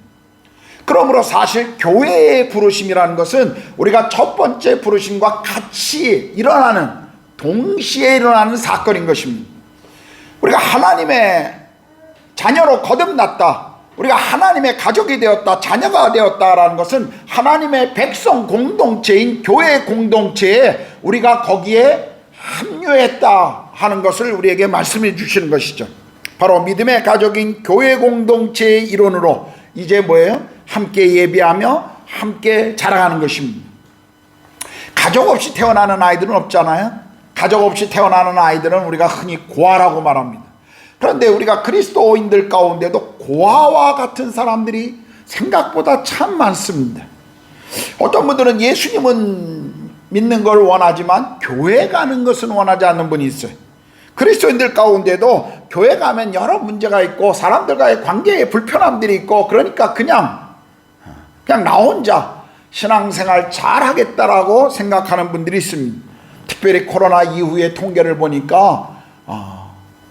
그러므로 사실 교회의 부르심이라는 것은 우리가 첫 번째 부르심과 같이 일어나는, 동시에 일어나는 사건인 것입니다. 우리가 하나님의 자녀로 거듭났다, 우리가 하나님의 가족이 되었다, 자녀가 되었다라는 것은 하나님의 백성 공동체인 교회 공동체에 우리가 거기에 합류했다 하는 것을 우리에게 말씀해 주시는 것이죠. 바로 믿음의 가족인 교회 공동체의 일원으로 이제 뭐예요? 함께 예배하며 함께 자라가는 것입니다. 가족 없이 태어나는 아이들은 없잖아요. 가족 없이 태어나는 아이들은 우리가 흔히 고아라고 말합니다. 그런데 우리가 그리스도인들 가운데도 고아와 같은 사람들이 생각보다 참 많습니다. 어떤 분들은 예수님은 믿는 걸 원하지만 교회 가는 것은 원하지 않는 분이 있어요. 그리스도인들 가운데도 교회 가면 여러 문제가 있고 사람들과의 관계에 불편함들이 있고, 그러니까 그냥 나 혼자 신앙생활 잘 하겠다라고 생각하는 분들이 있습니다. 특별히 코로나 이후의 통계를 보니까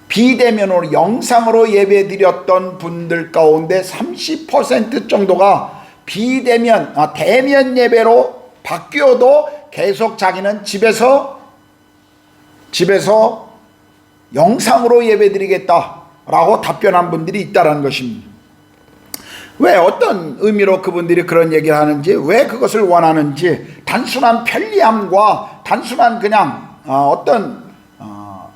비대면으로 영상으로 예배 드렸던 분들 가운데 30% 정도가 대면 예배로 바뀌어도 계속 자기는 집에서 영상으로 예배 드리겠다라고 답변한 분들이 있다는 것입니다. 왜, 어떤 의미로 그분들이 그런 얘기를 하는지, 왜 그것을 원하는지, 단순한 편리함과 단순한 그냥 어떤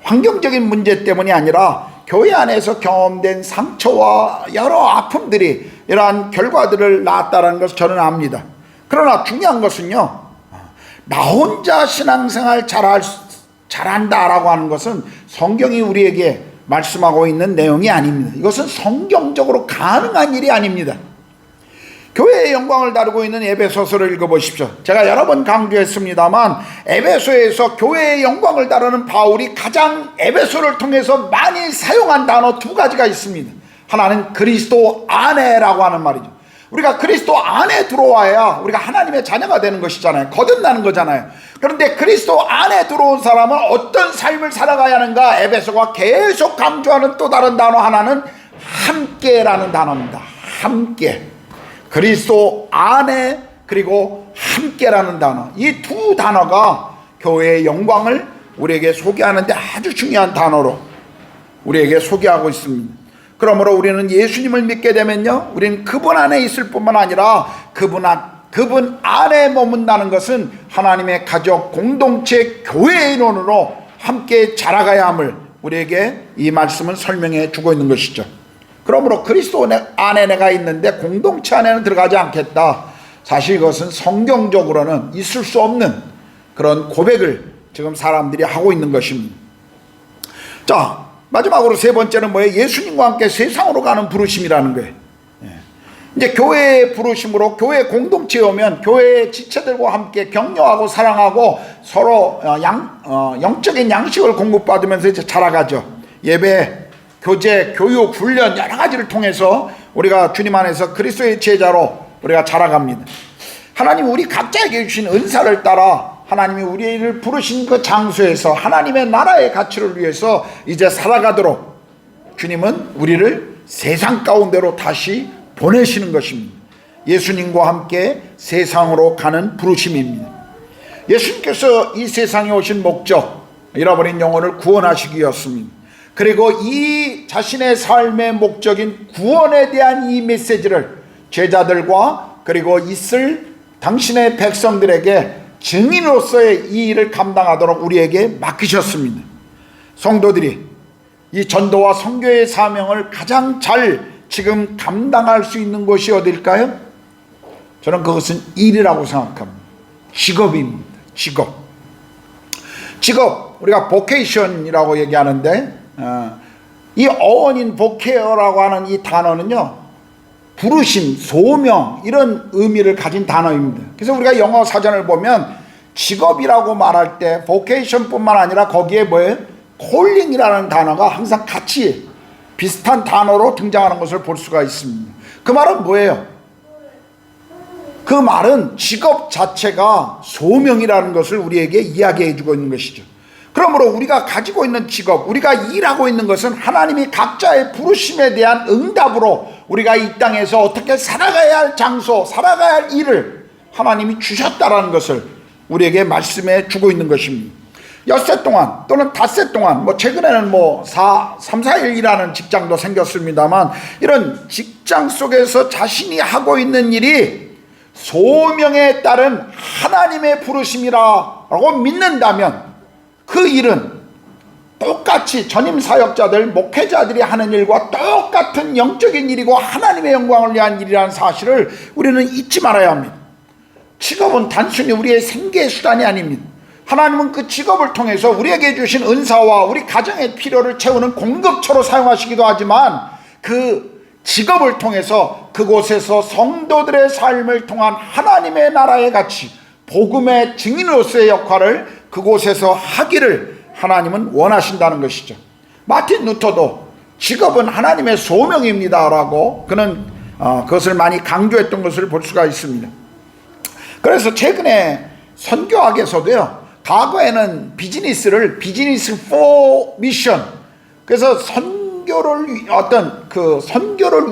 환경적인 문제 때문이 아니라 교회 안에서 경험된 상처와 여러 아픔들이 이러한 결과들을 낳았다는 것을 저는 압니다. 그러나 중요한 것은요, 나 혼자 신앙생활 잘한다라고 하는 것은 성경이 우리에게 말씀하고 있는 내용이 아닙니다. 이것은 성경적으로 가능한 일이 아닙니다. 교회의 영광을 다루고 있는 에베소서를 읽어보십시오. 제가 여러 번 강조했습니다만 에베소에서 교회의 영광을 다루는 바울이 가장 에베소를 통해서 많이 사용한 단어 두 가지가 있습니다. 하나는 그리스도 안에라고 하는 말이죠. 우리가 그리스도 안에 들어와야 우리가 하나님의 자녀가 되는 것이잖아요. 거듭나는 거잖아요. 그런데 그리스도 안에 들어온 사람은 어떤 삶을 살아가야 하는가, 에베소가 계속 강조하는 또 다른 단어 하나는 함께라는 단어입니다. 함께. 그리스도 안에, 그리고 함께라는 단어, 이 두 단어가 교회의 영광을 우리에게 소개하는데 아주 중요한 단어로 우리에게 소개하고 있습니다. 그러므로 우리는 예수님을 믿게 되면요, 우리는 그분 안에 있을 뿐만 아니라 그분 안에 머문다는 것은 하나님의 가족 공동체 교회의 인원으로 함께 자라가야 함을 우리에게 이 말씀은 설명해 주고 있는 것이죠. 그러므로 그리스도 안에 내가 있는데 공동체 안에는 들어가지 않겠다. 사실 이것은 성경적으로는 있을 수 없는 그런 고백을 지금 사람들이 하고 있는 것입니다. 자, 마지막으로 세 번째는 뭐예요? 예수님과 함께 세상으로 가는 부르심이라는 거예요. 이제 교회의 부르심으로 교회 공동체에 오면 교회의 지체들과 함께 격려하고 사랑하고 서로 영적인 양식을 공급받으면서 이제 자라가죠. 예배, 교제, 교육, 훈련 여러 가지를 통해서 우리가 주님 안에서 그리스도의 제자로 우리가 자라갑니다. 하나님 우리 각자에게 주신 은사를 따라 하나님이 우리를 부르신 그 장소에서 하나님의 나라의 가치를 위해서 이제 살아가도록 주님은 우리를 세상 가운데로 다시 보내시는 것입니다. 예수님과 함께 세상으로 가는 부르심입니다. 예수님께서 이 세상에 오신 목적, 잃어버린 영혼을 구원하시기 위해서입니다. 그리고 이 자신의 삶의 목적인 구원에 대한 이 메시지를 제자들과 그리고 있을 당신의 백성들에게 증인으로서의 이 일을 감당하도록 우리에게 맡기셨습니다. 성도들이 이 전도와 선교의 사명을 가장 잘 지금 감당할 수 있는 곳이 어딜까요? 저는 그것은 일이라고 생각합니다. 직업입니다. 직업, 우리가 vocation이라고 얘기하는데 이 어원인 voca라고 하는 이 단어는요, 부르심, 소명 이런 의미를 가진 단어입니다. 그래서 우리가 영어 사전을 보면 직업이라고 말할 때 vocation뿐만 아니라 거기에 뭐예요? calling이라는 단어가 항상 같이 비슷한 단어로 등장하는 것을 볼 수가 있습니다. 그 말은 뭐예요? 그 말은 직업 자체가 소명이라는 것을 우리에게 이야기해 주고 있는 것이죠. 그러므로 우리가 가지고 있는 직업, 우리가 일하고 있는 것은 하나님이 각자의 부르심에 대한 응답으로 우리가 이 땅에서 어떻게 살아가야 할 장소, 살아가야 할 일을 하나님이 주셨다라는 것을 우리에게 말씀해 주고 있는 것입니다. 엿새 동안 또는 닷새 동안, 최근에는 3, 4일 일하는 직장도 생겼습니다만, 이런 직장 속에서 자신이 하고 있는 일이 소명에 따른 하나님의 부르심이라고 믿는다면 그 일은 똑같이 전임 사역자들, 목회자들이 하는 일과 똑같은 영적인 일이고 하나님의 영광을 위한 일이라는 사실을 우리는 잊지 말아야 합니다. 직업은 단순히 우리의 생계 수단이 아닙니다. 하나님은 그 직업을 통해서 우리에게 주신 은사와 우리 가정의 필요를 채우는 공급처로 사용하시기도 하지만, 그 직업을 통해서 그곳에서 성도들의 삶을 통한 하나님의 나라의 가치, 복음의 증인으로서의 역할을 그곳에서 하기를 하나님은 원하신다는 것이죠. 마틴 루터도 직업은 하나님의 소명입니다 라고 그는 그것을 많이 강조했던 것을 볼 수가 있습니다. 그래서 최근에 선교학에서도요, 과거에는 비즈니스를 비즈니스 포 미션, 그래서 선교를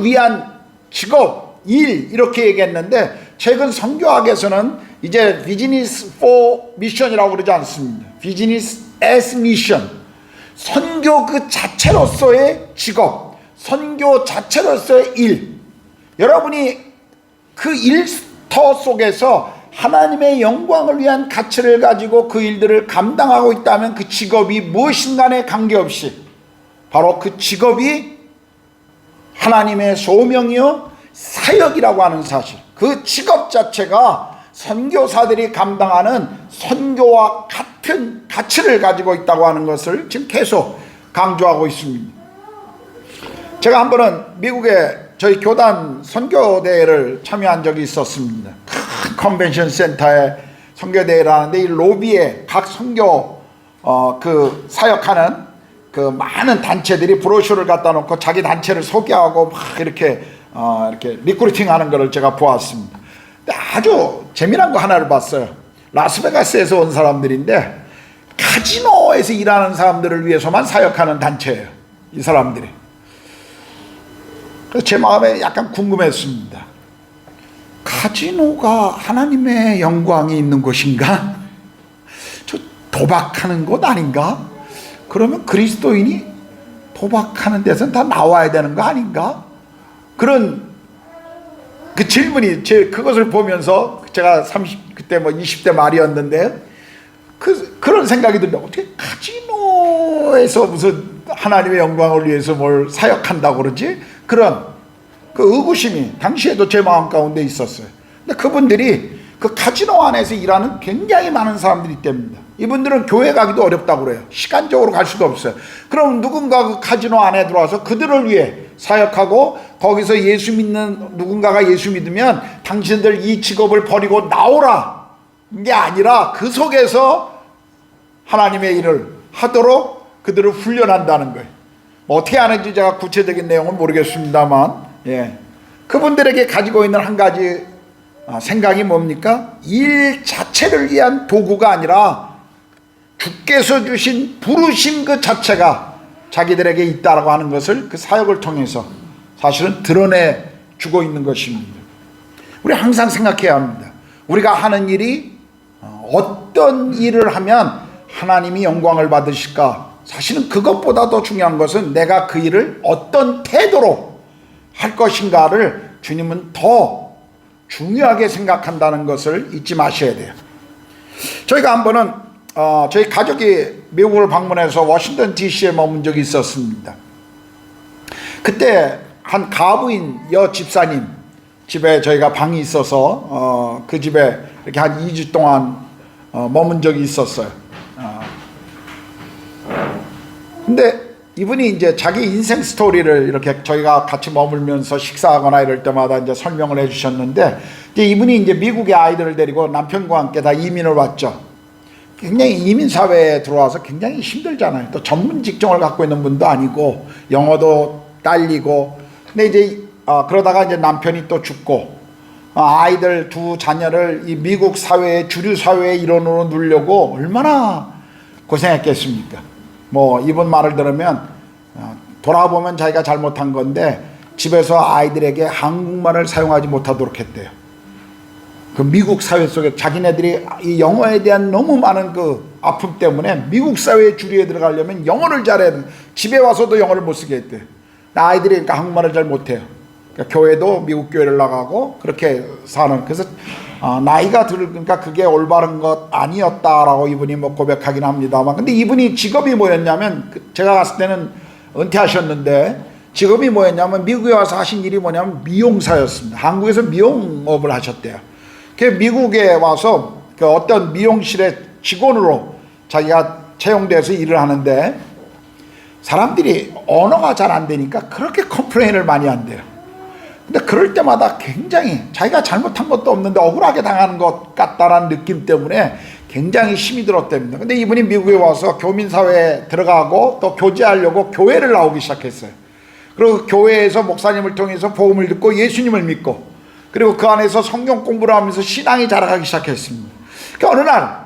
위한 직업, 일 이렇게 얘기했는데, 최근 선교학에서는 이제 비즈니스 포 미션이라고 그러지 않습니다. 비즈니스 에스 미션, 선교 그 자체로서의 직업, 선교 자체로서의 일. 여러분이 그 일터 속에서 하나님의 영광을 위한 가치를 가지고 그 일들을 감당하고 있다면 그 직업이 무엇인간에 관계없이 바로 그 직업이 하나님의 소명이요 사역이라고 하는 사실, 그 직업 자체가 선교사들이 감당하는 선교와 같은 가치를 가지고 있다고 하는 것을 지금 계속 강조하고 있습니다. 제가 한 번은 미국에 저희 교단 선교대회를 참여한 적이 있었습니다. 큰 컨벤션 센터에 선교대회를 하는데, 이 로비에 각 선교 사역하는 그 많은 단체들이 브로셔를 갖다 놓고 자기 단체를 소개하고 막 이렇게 리크루팅 하는 것을 제가 보았습니다. 근데 아주 재미난 거 하나를 봤어요. 라스베가스에서 온 사람들인데 카지노에서 일하는 사람들을 위해서만 사역하는 단체예요, 이 사람들이. 그래서 제 마음에 약간 궁금했습니다. 카지노가 하나님의 영광이 있는 곳인가? 저 도박하는 곳 아닌가? 그러면 그리스도인이 도박하는 데서는 다 나와야 되는 거 아닌가? 그런 그 질문이, 그것을 보면서 제가 그때 20대 말이었는데 그런 생각이 들더라고요. 어떻게 카지노에서 무슨 하나님의 영광을 위해서 뭘 사역한다고 그러지? 그런 그 의구심이 당시에도 제 마음 가운데 있었어요. 근데 그분들이 그 카지노 안에서 일하는 굉장히 많은 사람들이 있답니다. 이분들은 교회 가기도 어렵다고 그래요. 시간적으로 갈 수도 없어요. 그럼 누군가 그 카지노 안에 들어와서 그들을 위해 사역하고, 거기서 예수 믿는 누군가가 예수 믿으면 당신들 이 직업을 버리고 나오라, 게 아니라 그 속에서 하나님의 일을 하도록 그들을 훈련한다는 거예요. 어떻게 하는지 제가 구체적인 내용은 모르겠습니다만, 그분들에게 가지고 있는 한 가지 생각이 뭡니까? 일 자체를 위한 도구가 아니라 주께서 주신 부르심 그 자체가 자기들에게 있다라고 하는 것을 그 사역을 통해서 사실은 드러내 주고 있는 것입니다. 우리 항상 생각해야 합니다. 우리가 하는 일이 어떤 일을 하면 하나님이 영광을 받으실까? 사실은 그것보다 더 중요한 것은 내가 그 일을 어떤 태도로 할 것인가를 주님은 더 중요하게 생각한다는 것을 잊지 마셔야 돼요. 저희가 한 번은 저희 가족이 미국을 방문해서 워싱턴 DC에 머문 적이 있었습니다. 그때 한 가부인 여 집사님 집에 저희가 방이 있어서 그 집에 이렇게 한 2주 동안 머문 적이 있었어요. 근데 이분이 이제 자기 인생 스토리를 이렇게 저희가 같이 머물면서 식사하거나 이럴 때마다 이제 설명을 해주셨는데, 이제 이분이 이제 미국의 아이들을 데리고 남편과 함께 다 이민을 왔죠. 굉장히 이민 사회에 들어와서 굉장히 힘들잖아요. 또 전문 직종을 갖고 있는 분도 아니고 영어도 딸리고. 근데 이제 그러다가 이제 남편이 또 죽고 아이들 두 자녀를 이 미국 사회의 주류 사회의 일원으로 누리려고 얼마나 고생했겠습니까? 뭐 이분 말을 들으면 돌아보면 자기가 잘못한 건데 집에서 아이들에게 한국말을 사용하지 못하도록 했대요. 그 미국 사회 속에 자기네들이 이 영어에 대한 너무 많은 그 아픔 때문에 미국 사회의 주류에 들어가려면 영어를 잘해야 돼. 집에 와서도 영어를 못 쓰게 했대요. 아이들이 그러니까 한국말을 잘 못해요. 그러니까 교회도 미국 교회를 나가고 그렇게 사는. 그래서 나이가 들으니까 그게 올바른 것 아니었다라고 이분이 뭐 고백하긴 합니다만, 근데 이분이 직업이 뭐였냐면, 제가 갔을 때는 은퇴하셨는데 직업이 뭐였냐면 미국에 와서 하신 일이 뭐냐면 미용사였습니다. 한국에서 미용업을 하셨대요. 그 미국에 와서 그 어떤 미용실의 직원으로 자기가 채용돼서 일을 하는데, 사람들이 언어가 잘 안 되니까 그렇게 컴플레인을 많이 한대요. 근데 그럴 때마다 굉장히 자기가 잘못한 것도 없는데 억울하게 당하는 것 같다라는 느낌 때문에 굉장히 힘이 들었답니다. 근데 이분이 미국에 와서 교민사회에 들어가고 또 교제하려고 교회를 나오기 시작했어요. 그리고 교회에서 목사님을 통해서 복음을 듣고 예수님을 믿고, 그리고 그 안에서 성경 공부를 하면서 신앙이 자라가기 시작했습니다. 그러니까 어느 날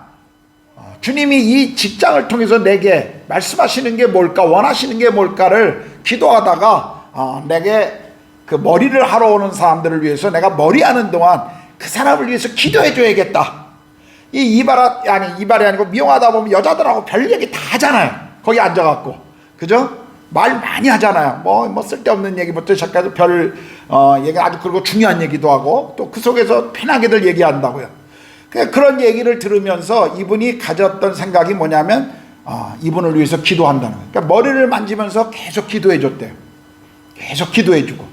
주님이 이 직장을 통해서 내게 말씀하시는 게 뭘까, 원하시는 게 뭘까를 기도하다가 내게 그 머리를 하러 오는 사람들을 위해서 내가 머리하는 동안 그 사람을 위해서 기도해 줘야겠다. 이발이 아니고 미용하다 보면 여자들하고 별 얘기 다 하잖아요. 거기 앉아갖고. 그죠? 말 많이 하잖아요. 뭐 쓸데없는 얘기부터 시작해서 얘기 아주 그리고 중요한 얘기도 하고 또 그 속에서 편하게들 얘기한다고요. 그런 얘기를 들으면서 이분이 가졌던 생각이 뭐냐면 이분을 위해서 기도한다는 거예요. 그러니까 머리를 만지면서 계속 기도해 줬대요. 계속 기도해 주고,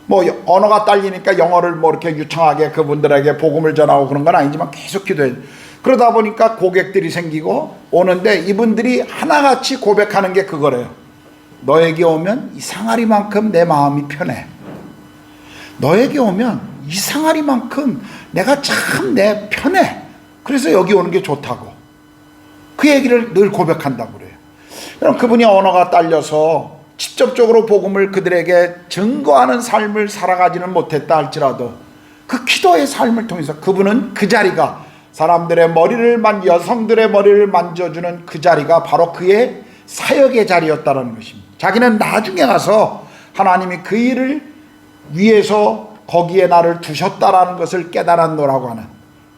뭐 언어가 딸리니까 영어를 뭐 이렇게 유창하게 그분들에게 복음을 전하고 그런 건 아니지만 계속 기도해. 그러다 보니까 고객들이 생기고 오는데 이분들이 하나같이 고백하는 게 그거래요. 너에게 오면 이 상아리만큼 내 마음이 편해. 너에게 오면 이 상아리만큼 내가 참 내 편해. 그래서 여기 오는 게 좋다고. 그 얘기를 늘 고백한다고 그래요. 그럼 그분이 언어가 딸려서 직접적으로 복음을 그들에게 증거하는 삶을 살아가지는 못했다 할지라도 그 기도의 삶을 통해서 그분은 그 자리가 사람들의 여성들의 머리를 만져주는 그 자리가 바로 그의 사역의 자리였다는 것입니다. 자기는 나중에 가서 하나님이 그 일을 위해서 거기에 나를 두셨다라는 것을 깨달았노라고 하는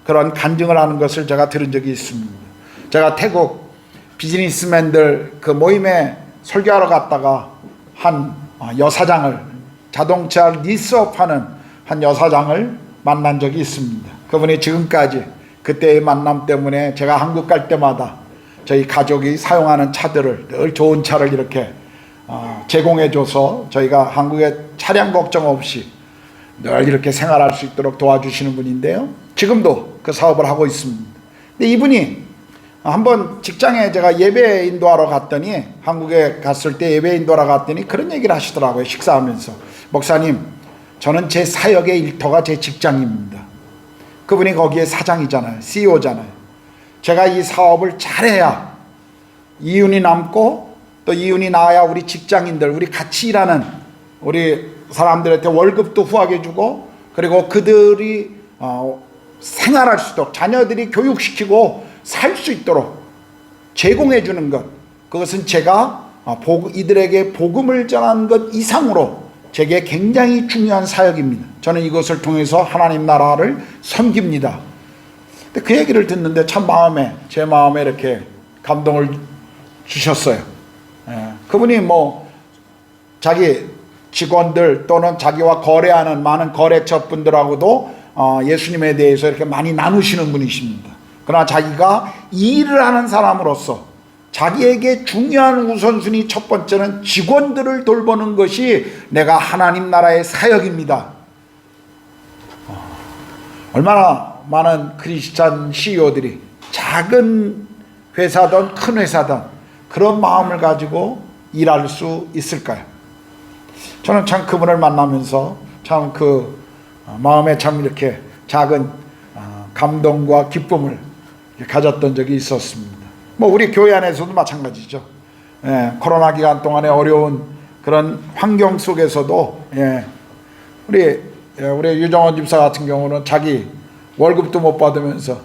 그런 간증을 하는 것을 제가 들은 적이 있습니다. 제가 태국 비즈니스맨들 그 모임에 설교하러 갔다가 한 여사장을, 자동차 리스업하는 한 여사장을 만난 적이 있습니다. 그분이 지금까지 그때의 만남 때문에 제가 한국 갈 때마다 저희 가족이 사용하는 차들을 늘 좋은 차를 이렇게 제공해줘서 저희가 한국에 차량 걱정 없이 늘 이렇게 생활할 수 있도록 도와주시는 분인데요. 지금도 그 사업을 하고 있습니다. 근데 이분이 한번 직장에 제가 예배 인도하러 갔더니, 한국에 갔을 때 예배 인도하러 갔더니 그런 얘기를 하시더라고요. 식사하면서. 목사님, 저는 제 사역의 일터가 제 직장입니다. 그분이 거기에 사장이잖아요. CEO잖아요. 제가 이 사업을 잘해야 이윤이 남고 또 이윤이 나와야 우리 직장인들, 우리 같이 일하는 우리 사람들한테 월급도 후하게 주고, 그리고 그들이 생활할 수 있도록, 자녀들이 교육시키고 살 수 있도록 제공해 주는 것, 그것은 제가 이들에게 복음을 전하는 것 이상으로 제게 굉장히 중요한 사역입니다. 저는 이것을 통해서 하나님 나라를 섬깁니다. 근데 그 얘기를 듣는데 참 제 마음에 이렇게 감동을 주셨어요. 그분이 뭐 자기 직원들 또는 자기와 거래하는 많은 거래처 분들하고도 예수님에 대해서 이렇게 많이 나누시는 분이십니다. 그러나 자기가 일을 하는 사람으로서 자기에게 중요한 우선순위 첫 번째는 직원들을 돌보는 것이 내가 하나님 나라의 사역입니다. 얼마나 많은 크리스찬 CEO들이 작은 회사든 큰 회사든 그런 마음을 가지고 일할 수 있을까요? 저는 참 그분을 만나면서 참 그 마음에 참 이렇게 작은 감동과 기쁨을 가졌던 적이 있었습니다. 뭐 우리 교회 안에서도 마찬가지죠. 예, 코로나 기간 동안에 어려운 그런 환경 속에서도 우리 유정원 집사 같은 경우는 자기 월급도 못 받으면서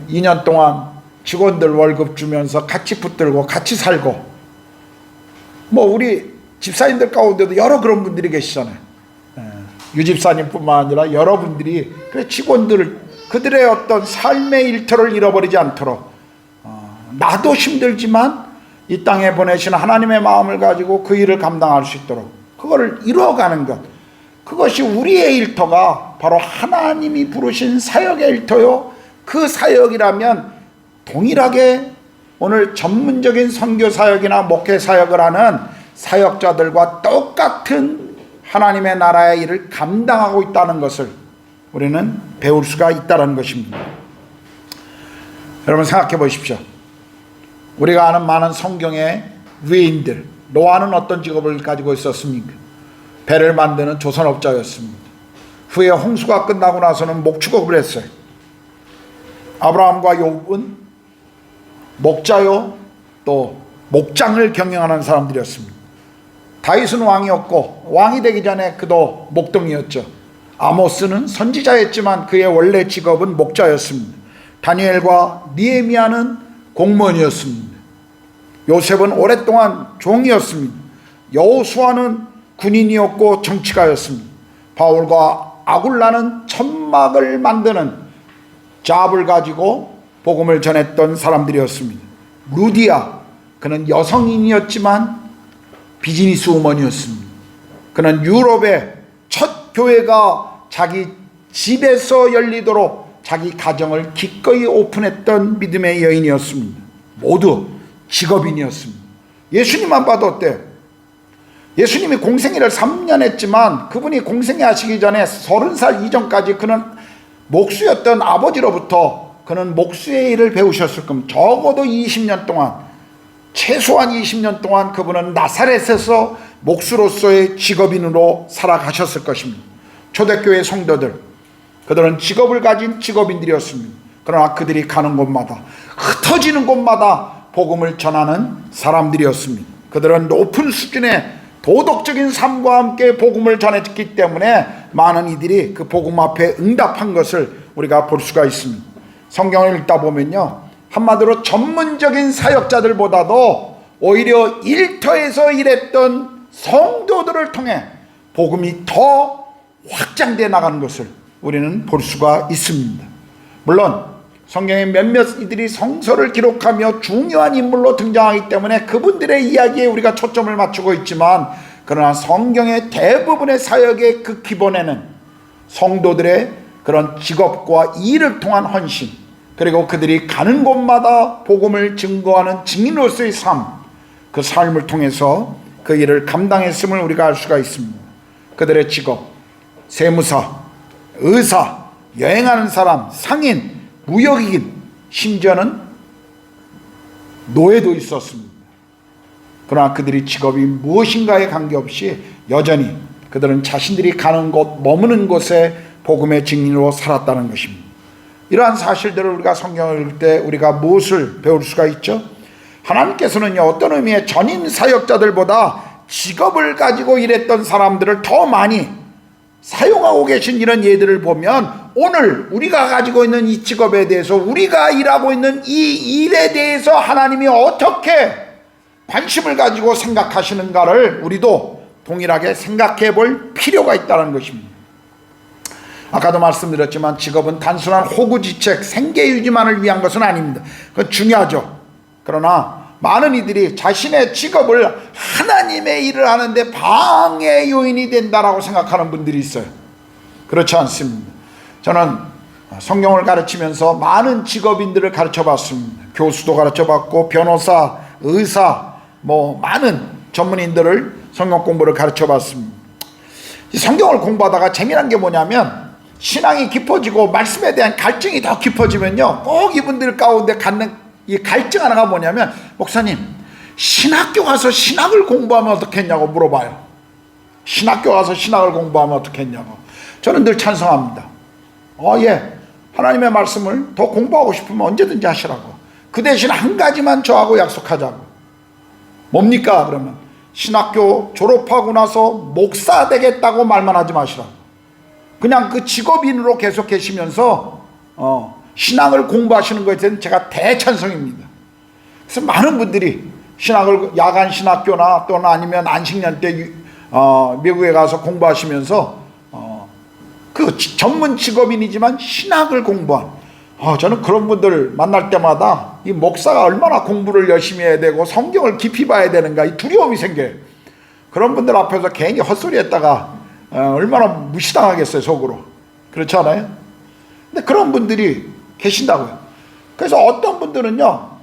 2년 동안 직원들 월급 주면서 같이 붙들고 같이 살고, 뭐 우리 집사님들 가운데도 여러 그런 분들이 계시잖아요. 유 집사님뿐만 아니라 여러분들이 그 직원들 그들의 어떤 삶의 일터를 잃어버리지 않도록 나도 힘들지만 이 땅에 보내신 하나님의 마음을 가지고 그 일을 감당할 수 있도록 그거를 이루어가는 것, 그것이 우리의 일터가 바로 하나님이 부르신 사역의 일터요. 그 사역이라면 동일하게 오늘 전문적인 선교 사역이나 목회 사역을 하는 사역자들과 똑같은 하나님의 나라의 일을 감당하고 있다는 것을 우리는 배울 수가 있다는 것입니다. 여러분 생각해 보십시오. 우리가 아는 많은 성경의 위인들, 노아는 어떤 직업을 가지고 있었습니까? 배를 만드는 조선업자였습니다. 후에 홍수가 끝나고 나서는 목축업을 했어요. 아브라함과 욥은 목자요 또 목장을 경영하는 사람들이었습니다. 다윗은 왕이었고 왕이 되기 전에 그도 목동이었죠. 아모스는 선지자였지만 그의 원래 직업은 목자였습니다. 다니엘과 느헤미야는 공무원이었습니다. 요셉은 오랫동안 종이었습니다. 여호수아는 군인이었고 정치가였습니다. 바울과 아굴라는 천막을 만드는 잡을 가지고 복음을 전했던 사람들이었습니다. 루디아, 그는 여성인이었지만 비즈니스 우먼이었습니다. 그는 유럽의 첫 교회가 자기 집에서 열리도록 자기 가정을 기꺼이 오픈했던 믿음의 여인이었습니다. 모두 직업인이었습니다. 예수님만 봐도 어때요? 예수님이 공생애를 3년 했지만 그분이 공생애 하시기 전에 30살 이전까지 그는 목수였던 아버지로부터 그는 목수의 일을 배우셨을 겁니다. 적어도 20년 동안, 최소한 20년 동안 그분은 나사렛에서 목수로서의 직업인으로 살아가셨을 것입니다. 초대교회 성도들, 그들은 직업을 가진 직업인들이었습니다. 그러나 그들이 가는 곳마다, 흩어지는 곳마다 복음을 전하는 사람들이었습니다. 그들은 높은 수준의 도덕적인 삶과 함께 복음을 전했기 때문에 많은 이들이 그 복음 앞에 응답한 것을 우리가 볼 수가 있습니다. 성경을 읽다 보면요, 한마디로 전문적인 사역자들보다도 오히려 일터에서 일했던 성도들을 통해 복음이 더 확장되어 나가는 것을 우리는 볼 수가 있습니다. 물론 성경의 몇몇 이들이 성서를 기록하며 중요한 인물로 등장하기 때문에 그분들의 이야기에 우리가 초점을 맞추고 있지만, 그러나 성경의 대부분의 사역의 그 기본에는 성도들의 그런 직업과 일을 통한 헌신, 그리고 그들이 가는 곳마다 복음을 증거하는 증인으로서의 삶, 그 삶을 통해서 그 일을 감당했음을 우리가 알 수가 있습니다. 그들의 직업, 세무사, 의사, 여행하는 사람, 상인, 무역인, 심지어는 노예도 있었습니다. 그러나 그들이 직업이 무엇인가에 관계없이 여전히 그들은 자신들이 가는 곳, 머무는 곳에 복음의 증인으로 살았다는 것입니다. 이러한 사실들을 우리가 성경을 읽을 때 우리가 무엇을 배울 수가 있죠? 하나님께서는요, 어떤 의미의 전임 사역자들보다 직업을 가지고 일했던 사람들을 더 많이 사용하고 계신 이런 예들을 보면 오늘 우리가 가지고 있는 이 직업에 대해서, 우리가 일하고 있는 이 일에 대해서 하나님이 어떻게 관심을 가지고 생각하시는가를 우리도 동일하게 생각해 볼 필요가 있다는 것입니다. 아까도 말씀드렸지만 직업은 단순한 호구지책, 생계유지만을 위한 것은 아닙니다. 그건 중요하죠. 그러나 많은 이들이 자신의 직업을 하나님의 일을 하는데 방해 요인이 된다라고 생각하는 분들이 있어요. 그렇지 않습니다. 저는 성경을 가르치면서 많은 직업인들을 가르쳐봤습니다. 교수도 가르쳐봤고 변호사, 의사, 많은 전문인들을 성경 공부를 가르쳐봤습니다. 이 성경을 공부하다가 재미난 게 뭐냐면 신앙이 깊어지고 말씀에 대한 갈증이 더 깊어지면요, 꼭 이분들 가운데 갖는 이 갈증 하나가 뭐냐면, 목사님 신학교 가서 신학을 공부하면 어떻겠냐고 물어봐요. 신학교 가서 신학을 공부하면 어떻겠냐고. 저는 늘 찬성합니다. 예, 하나님의 말씀을 더 공부하고 싶으면 언제든지 하시라고. 그 대신 한 가지만 저하고 약속하자고. 뭡니까? 그러면 신학교 졸업하고 나서 목사 되겠다고 말만 하지 마시라고. 그냥 그 직업인으로 계속 계시면서 신학을 공부하시는 것에 대해서는 제가 대찬성입니다. 그래서 많은 분들이 신학을 야간 신학교나 또는 아니면 안식년 때 미국에 가서 공부하시면서 그 전문 직업인이지만 신학을 공부한, 저는 그런 분들 만날 때마다 이 목사가 얼마나 공부를 열심히 해야 되고 성경을 깊이 봐야 되는가 이 두려움이 생겨요. 그런 분들 앞에서 괜히 헛소리 했다가 얼마나 무시당하겠어요, 속으로. 그렇지 않아요? 근데 그런 분들이 계신다고요. 그래서 어떤 분들은요,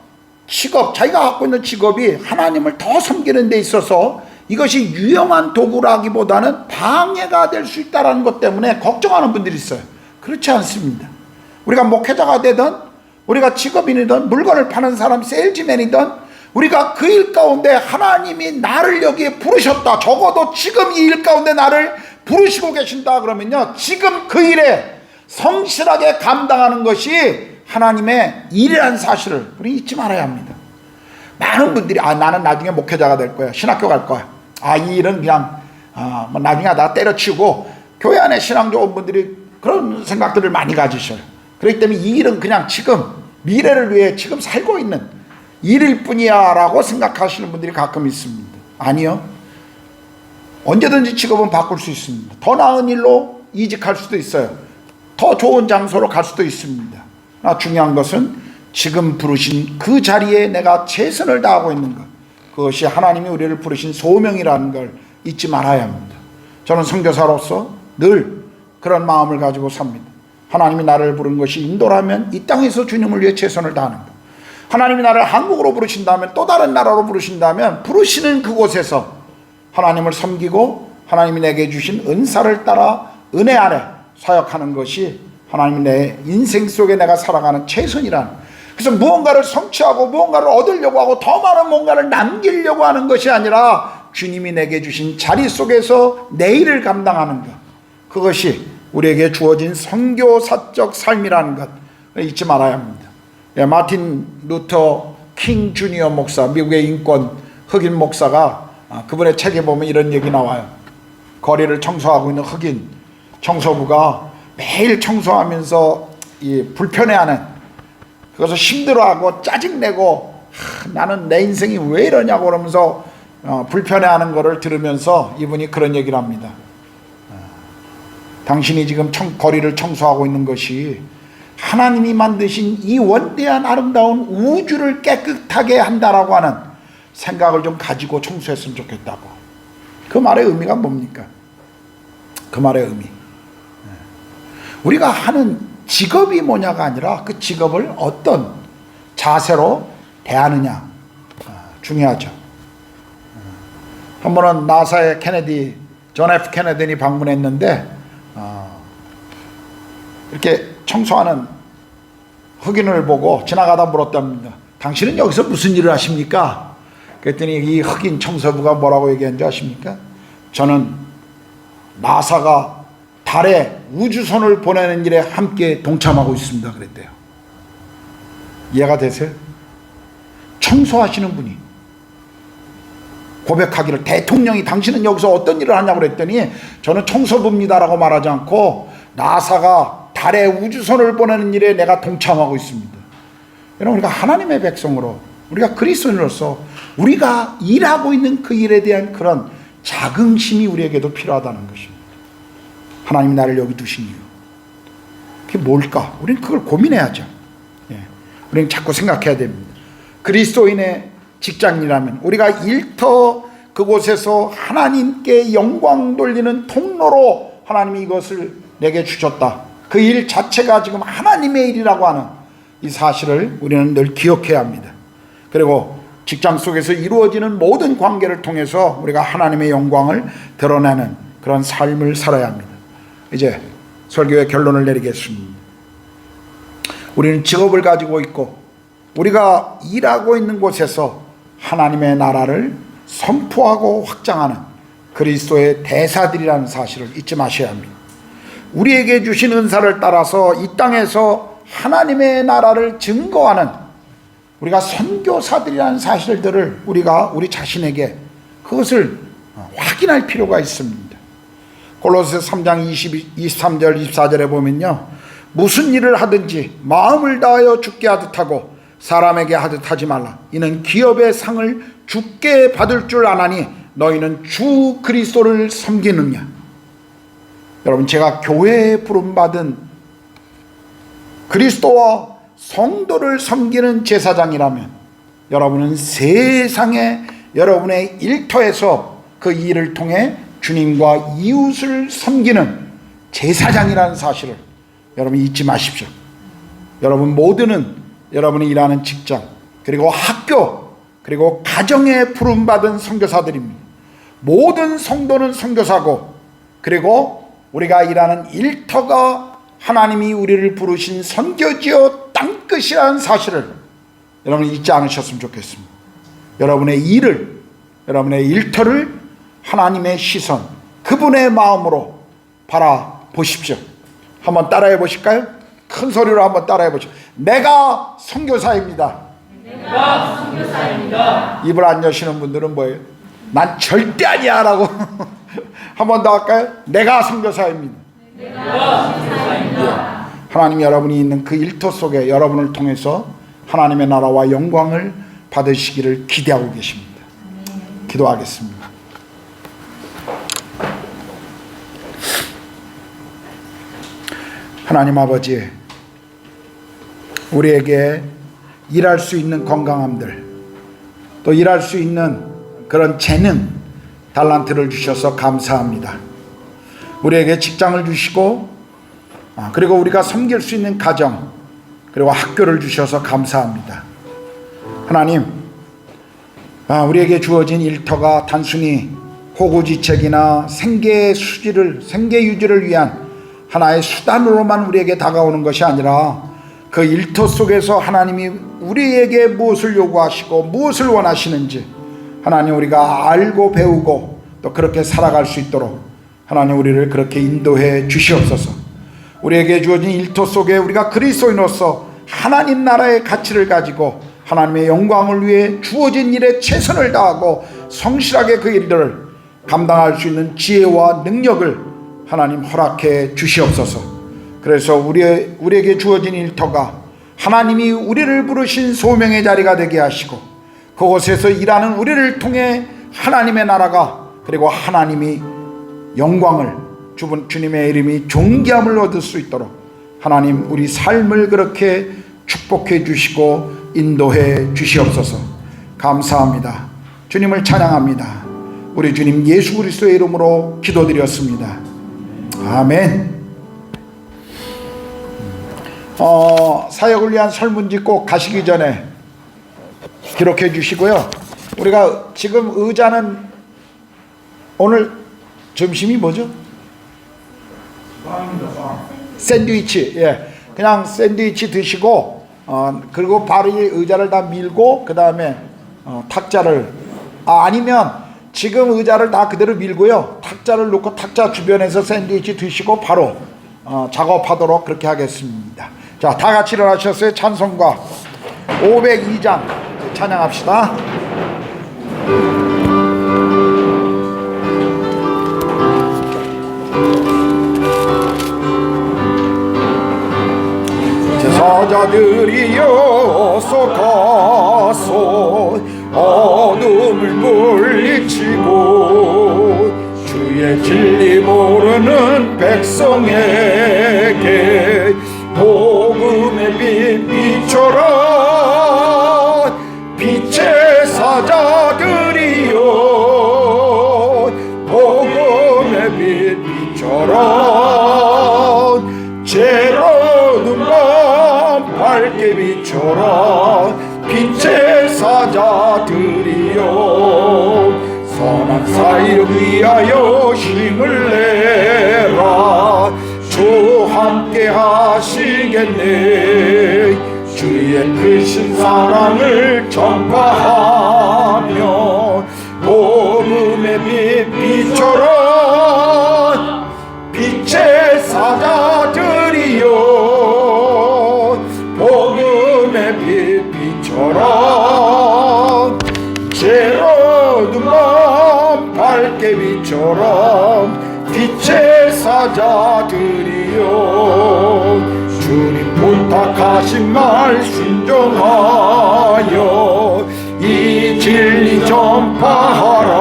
자기가 갖고 있는 직업이 하나님을 더 섬기는 데 있어서 이것이 유용한 도구라기보다는 방해가 될 수 있다는 것 때문에 걱정하는 분들이 있어요. 그렇지 않습니다. 우리가 목회자가 되든 우리가 직업인이든 물건을 파는 사람, 세일즈맨이든 우리가 그 일 가운데 하나님이 나를 여기에 부르셨다, 적어도 지금 이 일 가운데 나를 부르시고 계신다 그러면요, 지금 그 일에 성실하게 감당하는 것이 하나님의 일이라는 사실을 우리 잊지 말아야 합니다. 많은 분들이 나는 나중에 목회자가 될 거야, 신학교 갈 거야, 이 일은 그냥 나중에 하다가 때려치우고, 교회 안에 신앙 좋은 분들이 그런 생각들을 많이 가지셔요. 그렇기 때문에 이 일은 그냥 지금 미래를 위해 지금 살고 있는 일일 뿐이야 라고 생각하시는 분들이 가끔 있습니다. 아니요, 언제든지 직업은 바꿀 수 있습니다. 더 나은 일로 이직할 수도 있어요. 더 좋은 장소로 갈 수도 있습니다. 중요한 것은 지금 부르신 그 자리에 내가 최선을 다하고 있는 것, 그것이 하나님이 우리를 부르신 소명이라는 걸 잊지 말아야 합니다. 저는 선교사로서 늘 그런 마음을 가지고 삽니다. 하나님이 나를 부른 것이 인도라면 이 땅에서 주님을 위해 최선을 다하는 것, 하나님이 나를 한국으로 부르신다면, 또 다른 나라로 부르신다면 부르시는 그곳에서 하나님을 섬기고 하나님이 내게 주신 은사를 따라 은혜 아래 사역하는 것이 하나님이 내 인생 속에 내가 살아가는 최선이라는, 그래서 무언가를 성취하고 무언가를 얻으려고 하고 더 많은 뭔가를 남기려고 하는 것이 아니라 주님이 내게 주신 자리 속에서 내 일을 감당하는 것, 그것이 우리에게 주어진 선교사적 삶이라는 것 잊지 말아야 합니다. 마틴 루터 킹 주니어 목사, 미국의 인권 흑인 목사가 그분의 책에 보면 이런 얘기 나와요. 거리를 청소하고 있는 흑인 청소부가 매일 청소하면서 불편해하는, 그래서 힘들어하고 짜증내고 나는 내 인생이 왜 이러냐고 그러면서 불편해하는 것을 들으면서 이분이 그런 얘기를 합니다. 당신이 지금 거리를 청소하고 있는 것이 하나님이 만드신 이 원대한 아름다운 우주를 깨끗하게 한다라고 하는 생각을 좀 가지고 청소했으면 좋겠다고. 그 말의 의미가 뭡니까? 그 말의 의미, 우리가 하는 직업이 뭐냐가 아니라 그 직업을 어떤 자세로 대하느냐 중요하죠. 한 번은 나사의 존 F 케네디니 방문했는데 이렇게 청소하는 흑인을 보고 지나가다 물었답니다. 당신은 여기서 무슨 일을 하십니까? 그랬더니 이 흑인 청소부가 뭐라고 얘기한지 아십니까? 저는 나사가 달에 우주선을 보내는 일에 함께 동참하고 있습니다 그랬대요. 이해가 되세요? 청소하시는 분이 고백하기를, 대통령이 당신은 여기서 어떤 일을 하냐고 그랬더니 저는 청소부입니다라고 말하지 않고 나사가 달에 우주선을 보내는 일에 내가 동참하고 있습니다. 여러분, 우리가 하나님의 백성으로, 우리가 그리스도인으로서 우리가 일하고 있는 그 일에 대한 그런 자긍심이 우리에게도 필요하다는 것입니다. 하나님이 나를 여기 두신 이유, 그게 뭘까? 우리는 그걸 고민해야죠. 우리는 자꾸 생각해야 됩니다. 그리스도인의 직장이라면 우리가 일터 그곳에서 하나님께 영광 돌리는 통로로 하나님이 이것을 내게 주셨다. 그 일 자체가 지금 하나님의 일이라고 하는 이 사실을 우리는 늘 기억해야 합니다. 그리고 직장 속에서 이루어지는 모든 관계를 통해서 우리가 하나님의 영광을 드러내는 그런 삶을 살아야 합니다. 이제 설교의 결론을 내리겠습니다. 우리는 직업을 가지고 있고 우리가 일하고 있는 곳에서 하나님의 나라를 선포하고 확장하는 그리스도의 대사들이라는 사실을 잊지 마셔야 합니다. 우리에게 주신 은사를 따라서 이 땅에서 하나님의 나라를 증거하는 우리가 선교사들이라는 사실들을 우리가 우리 자신에게 그것을 확인할 필요가 있습니다. 골로새 3장 23절 24절에 보면요, 무슨 일을 하든지 마음을 다하여 주께 하듯 하고 사람에게 하듯 하지 말라. 이는 기업의 상을 주께 받을 줄 아나니 너희는 주 그리스도를 섬기느냐. 여러분, 제가 교회에 부름받은 그리스도와 성도를 섬기는 제사장이라면 여러분은 세상에 여러분의 일터에서 그 일을 통해 주님과 이웃을 섬기는 제사장이라는 사실을 여러분 잊지 마십시오. 여러분 모두는 여러분이 일하는 직장, 그리고 학교, 그리고 가정에 부름받은 선교사들입니다. 모든 성도는 선교사고, 그리고 우리가 일하는 일터가 하나님이 우리를 부르신 선교지요 땅끝이라는 사실을 여러분 잊지 않으셨으면 좋겠습니다. 여러분의 일을, 여러분의 일터를 하나님의 시선, 그분의 마음으로 바라보십시오. 한번 따라해 보실까요? 큰 소리로 한번 따라해 보십시오. 내가 선교사입니다. 내가 선교사입니다. 입을 안 여시는 분들은 뭐예요? 난 절대 아니야 라고 한 번 더 할까요? 내가 선교사입니다. 내가 선교사입니다. 하나님 여러분이 있는 그 일터 속에 여러분을 통해서 하나님의 나라와 영광을 받으시기를 기대하고 계십니다. 기도하겠습니다. 하나님 아버지, 우리에게 일할 수 있는 건강함들, 또 일할 수 있는 그런 재능, 달란트를 주셔서 감사합니다. 우리에게 직장을 주시고, 그리고 우리가 섬길 수 있는 가정, 그리고 학교를 주셔서 감사합니다. 하나님, 우리에게 주어진 일터가 단순히 호구지책이나 생계 유지를 위한 하나의 수단으로만 우리에게 다가오는 것이 아니라 그 일터 속에서 하나님이 우리에게 무엇을 요구하시고 무엇을 원하시는지 하나님 우리가 알고 배우고 또 그렇게 살아갈 수 있도록 하나님 우리를 그렇게 인도해 주시옵소서. 우리에게 주어진 일터 속에 우리가 그리스도인으로서 하나님 나라의 가치를 가지고 하나님의 영광을 위해 주어진 일에 최선을 다하고 성실하게 그 일들을 감당할 수 있는 지혜와 능력을 하나님 허락해 주시옵소서. 그래서 우리에게 주어진 일터가 하나님이 우리를 부르신 소명의 자리가 되게 하시고 그곳에서 일하는 우리를 통해 하나님의 나라가, 그리고 하나님이 영광을, 주님의 이름이 존귀함을 얻을 수 있도록 하나님 우리 삶을 그렇게 축복해 주시고 인도해 주시옵소서. 감사합니다. 주님을 찬양합니다. 우리 주님 예수 그리스도의 이름으로 기도드렸습니다. 아멘. 사역을 위한 설문지 꼭 가시기 전에 기록해 주시고요. 우리가 지금 의자는 오늘 점심이 뭐죠? 샌드위치. 예, 그냥 샌드위치 드시고 그리고 바로 이 의자를 다 밀고 그 다음에 탁자를 아니면 지금 의자를 다 그대로 밀고요, 탁자를 놓고 탁자 주변에서 샌드위치 드시고 바로 작업하도록 그렇게 하겠습니다. 자, 다 같이 일어나셨어요. 찬송가 502장 찬양합시다. 제사자들이여 쏟아서 어둠을 물리치고 주의 진리 모르는 백성에게 복음의 빛 비춰라. 빛의 사자들이여 복음의 빛 비춰라. 비춰라 빛의 사자들이여 선한 사역을 위하여 힘을 내라 주 함께 하시겠네 주의 크신 사랑을 전파하며 복음의 빛 비춰라 빛의 사자들이여 복음의 빛 비춰라 죄로운 마음 밝게 비춰라 빛의 사자들이여 주님 부탁하신 말 순종하여 이 진리 전파하라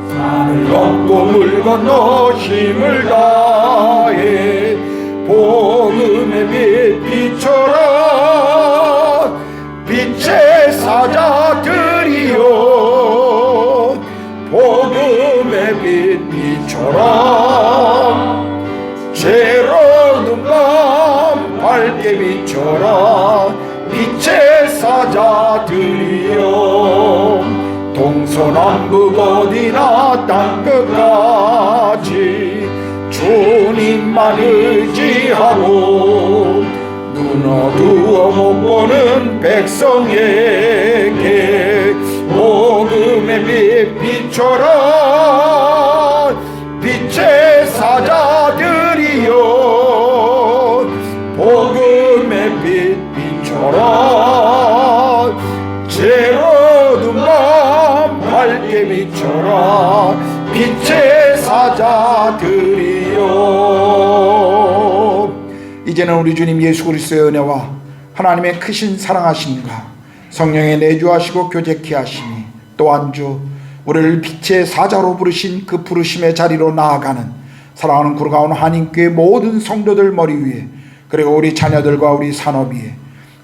산을 넘고 물 건너 힘을 다해 복음의 빛 비춰라 빛의 사자들이여 복음의 빛 비춰라 죄로운 마음 밝게 비춰라 빛의 사자들이여 동서남북 어디나 땅끝까지 주님만 의지하고 눈 어두워 못 보는 백성에게 복음의 빛 비춰라 빛의 사자들이여 복음의 빛 비춰라 죄로운 마음 밝게 비춰라 빛의 사자들이여 이제는 우리 주님 예수 그리스도의 은혜와 하나님의 크신 사랑하심과 성령의 내주하시고 교제케 하시니 또한 주 우리를 빛의 사자로 부르신 그 부르심의 자리로 나아가는 사랑하는 구르가온 한인교회 모든 성도들 머리 위에 그리고 우리 자녀들과 우리 산업 위에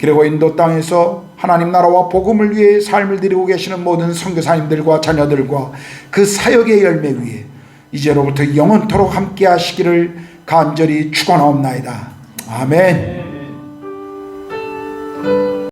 그리고 인도 땅에서 하나님 나라와 복음을 위해 삶을 드리고 계시는 모든 선교사님들과 자녀들과 그 사역의 열매 위에 이제로부터 영원토록 함께 하시기를 간절히 축원하옵나이다. 아멘.